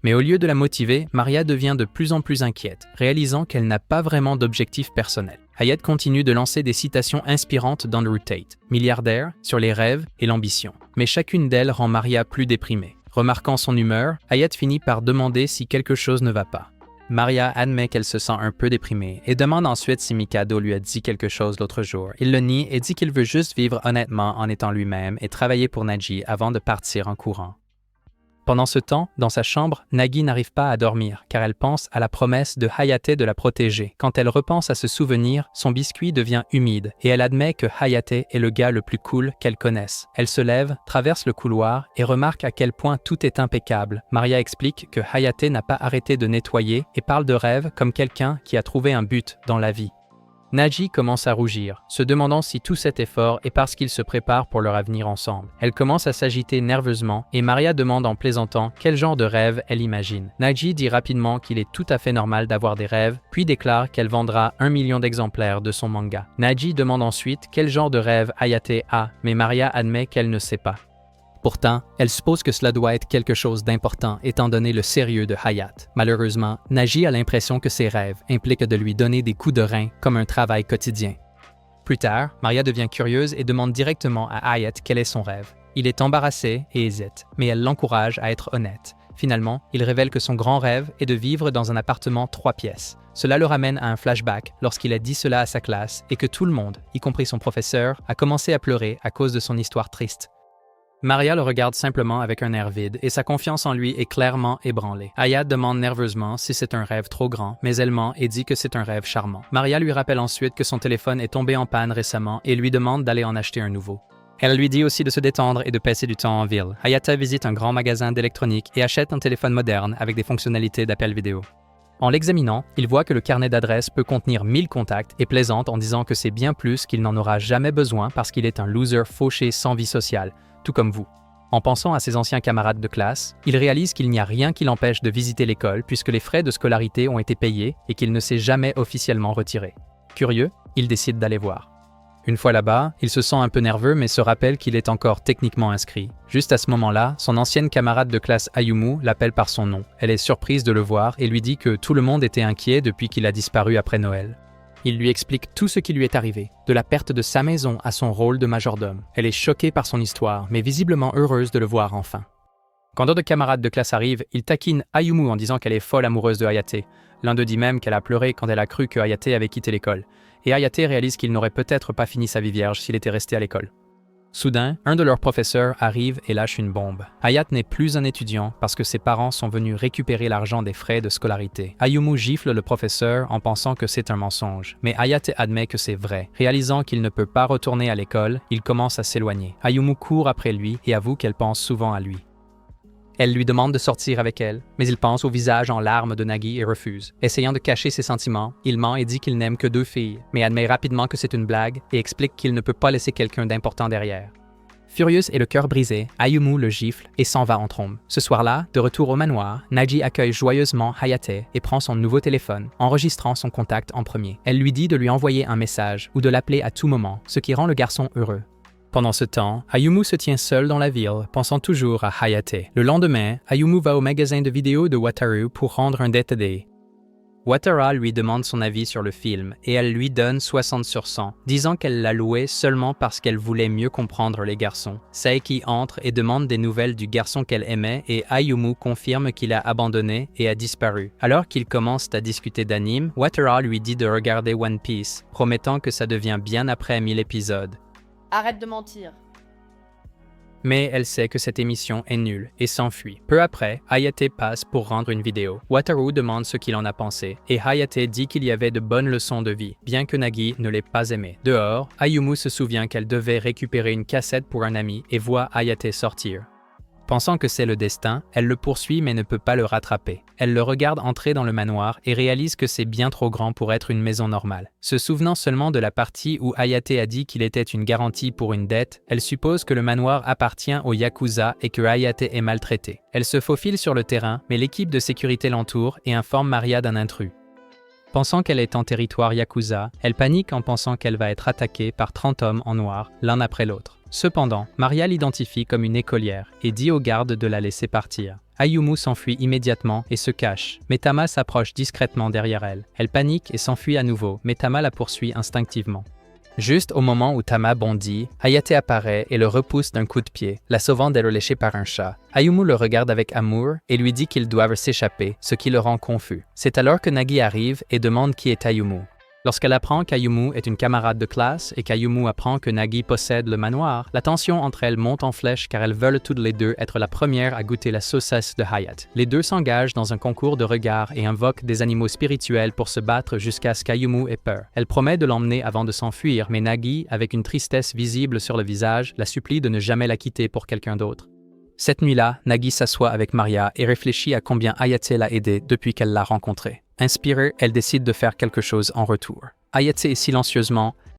Mais au lieu de la motiver, Maria devient de plus en plus inquiète, réalisant qu'elle n'a pas vraiment d'objectif personnel. Hayat continue de lancer des citations inspirantes d'Andrew Tate, milliardaire, sur les rêves et l'ambition. Mais chacune d'elles rend Maria plus déprimée. Remarquant son humeur, Hayat finit par demander si quelque chose ne va pas. Maria admet qu'elle se sent un peu déprimée et demande ensuite si Mikado lui a dit quelque chose l'autre jour. Il le nie et dit qu'il veut juste vivre honnêtement en étant lui-même et travailler pour Naji avant de partir en courant. Pendant ce temps, dans sa chambre, Nagi n'arrive pas à dormir car elle pense à la promesse de Hayate de la protéger. Quand elle repense à ce souvenir, son biscuit devient humide et elle admet que Hayate est le gars le plus cool qu'elle connaisse. Elle se lève, traverse le couloir et remarque à quel point tout est impeccable. Maria explique que Hayate n'a pas arrêté de nettoyer et parle de rêve comme quelqu'un qui a trouvé un but dans la vie. Naji commence à rougir, se demandant si tout cet effort est parce qu'ils se préparent pour leur avenir ensemble. Elle commence à s'agiter nerveusement et Maria demande en plaisantant quel genre de rêve elle imagine. Naji dit rapidement qu'il est tout à fait normal d'avoir des rêves, puis déclare qu'elle vendra 1 million d'exemplaires de son manga. Naji demande ensuite quel genre de rêve Hayate a, mais Maria admet qu'elle ne sait pas. Pourtant, elle suppose que cela doit être quelque chose d'important étant donné le sérieux de Hayat. Malheureusement, Naji a l'impression que ses rêves impliquent de lui donner des coups de rein comme un travail quotidien. Plus tard, Maria devient curieuse et demande directement à Hayat quel est son rêve. Il est embarrassé et hésite, mais elle l'encourage à être honnête. Finalement, il révèle que son grand rêve est de vivre dans un appartement 3 pièces. Cela le ramène à un flashback lorsqu'il a dit cela à sa classe et que tout le monde, y compris son professeur, a commencé à pleurer à cause de son histoire triste. Maria le regarde simplement avec un air vide et sa confiance en lui est clairement ébranlée. Hayat demande nerveusement si c'est un rêve trop grand, mais elle ment et dit que c'est un rêve charmant. Maria lui rappelle ensuite que son téléphone est tombé en panne récemment et lui demande d'aller en acheter un nouveau. Elle lui dit aussi de se détendre et de passer du temps en ville. Hayata visite un grand magasin d'électronique et achète un téléphone moderne avec des fonctionnalités d'appel vidéo. En l'examinant, il voit que le carnet d'adresses peut contenir 1000 contacts et plaisante en disant que c'est bien plus qu'il n'en aura jamais besoin parce qu'il est un loser fauché sans vie sociale, tout comme vous. En pensant à ses anciens camarades de classe, il réalise qu'il n'y a rien qui l'empêche de visiter l'école puisque les frais de scolarité ont été payés et qu'il ne s'est jamais officiellement retiré. Curieux, il décide d'aller voir. Une fois là-bas, il se sent un peu nerveux mais se rappelle qu'il est encore techniquement inscrit. Juste à ce moment-là, son ancienne camarade de classe Ayumu l'appelle par son nom. Elle est surprise de le voir et lui dit que tout le monde était inquiet depuis qu'il a disparu après Noël. Il lui explique tout ce qui lui est arrivé, de la perte de sa maison à son rôle de majordome. Elle est choquée par son histoire, mais visiblement heureuse de le voir enfin. Quand d'autres camarades de classe arrivent, ils taquinent Ayumu en disant qu'elle est folle amoureuse de Hayate. L'un d'eux dit même qu'elle a pleuré quand elle a cru que Hayate avait quitté l'école. Et Hayate réalise qu'il n'aurait peut-être pas fini sa vie vierge s'il était resté à l'école. Soudain, un de leurs professeurs arrive et lâche une bombe. Hayat n'est plus un étudiant parce que ses parents sont venus récupérer l'argent des frais de scolarité. Ayumu gifle le professeur en pensant que c'est un mensonge, mais Hayat admet que c'est vrai. Réalisant qu'il ne peut pas retourner à l'école, il commence à s'éloigner. Ayumu court après lui et avoue qu'elle pense souvent à lui. Elle lui demande de sortir avec elle, mais il pense au visage en larmes de Nagi et refuse. Essayant de cacher ses sentiments, il ment et dit qu'il n'aime que 2 filles, mais admet rapidement que c'est une blague et explique qu'il ne peut pas laisser quelqu'un d'important derrière. Furieuse et le cœur brisé, Ayumu le gifle et s'en va en trombe. Ce soir-là, de retour au manoir, Nagi accueille joyeusement Hayate et prend son nouveau téléphone, enregistrant son contact en premier. Elle lui dit de lui envoyer un message ou de l'appeler à tout moment, ce qui rend le garçon heureux. Pendant ce temps, Ayumu se tient seul dans la ville, pensant toujours à Hayate. Le lendemain, Ayumu va au magasin de vidéos de Wataru pour rendre un Data Day. Watara lui demande son avis sur le film et elle lui donne 60 sur 100, disant qu'elle l'a loué seulement parce qu'elle voulait mieux comprendre les garçons. Saeki entre et demande des nouvelles du garçon qu'elle aimait et Ayumu confirme qu'il a abandonné et a disparu. Alors qu'ils commencent à discuter d'anime, Watara lui dit de regarder One Piece, promettant que ça devient bien après 1000 épisodes. Arrête de mentir. Mais elle sait que cette émission est nulle et s'enfuit. Peu après, Hayate passe pour rendre une vidéo. Wataru demande ce qu'il en a pensé et Hayate dit qu'il y avait de bonnes leçons de vie, bien que Nagi ne l'ait pas aimé. Dehors, Ayumu se souvient qu'elle devait récupérer une cassette pour un ami et voit Hayate sortir. Pensant que c'est le destin, elle le poursuit mais ne peut pas le rattraper. Elle le regarde entrer dans le manoir et réalise que c'est bien trop grand pour être une maison normale. Se souvenant seulement de la partie où Hayate a dit qu'il était une garantie pour une dette, elle suppose que le manoir appartient au Yakuza et que Hayate est maltraité. Elle se faufile sur le terrain, mais l'équipe de sécurité l'entoure et informe Maria d'un intrus. Pensant qu'elle est en territoire Yakuza, elle panique en pensant qu'elle va être attaquée par 30 hommes en noir, l'un après l'autre. Cependant, Maria l'identifie comme une écolière et dit aux gardes de la laisser partir. Ayumu s'enfuit immédiatement et se cache, mais Tama s'approche discrètement derrière elle. Elle panique et s'enfuit à nouveau, mais Tama la poursuit instinctivement. Juste au moment où Tama bondit, Hayate apparaît et le repousse d'un coup de pied, la sauvant d'être léchée par un chat. Ayumu le regarde avec amour et lui dit qu'ils doivent s'échapper, ce qui le rend confus. C'est alors que Nagi arrive et demande qui est Ayumu. Lorsqu'elle apprend qu'Ayumu est une camarade de classe et qu'Ayumu apprend que Nagi possède le manoir, la tension entre elles monte en flèche car elles veulent toutes les deux être la première à goûter la saucisse de Hayate. Les deux s'engagent dans un concours de regards et invoquent des animaux spirituels pour se battre jusqu'à ce qu'Ayumu ait peur. Elle promet de l'emmener avant de s'enfuir, mais Nagi, avec une tristesse visible sur le visage, la supplie de ne jamais la quitter pour quelqu'un d'autre. Cette nuit-là, Nagi s'assoit avec Maria et réfléchit à combien Hayate l'a aidée depuis qu'elle l'a rencontrée. Inspirée, elle décide de faire quelque chose en retour. Hayate est silencieusement,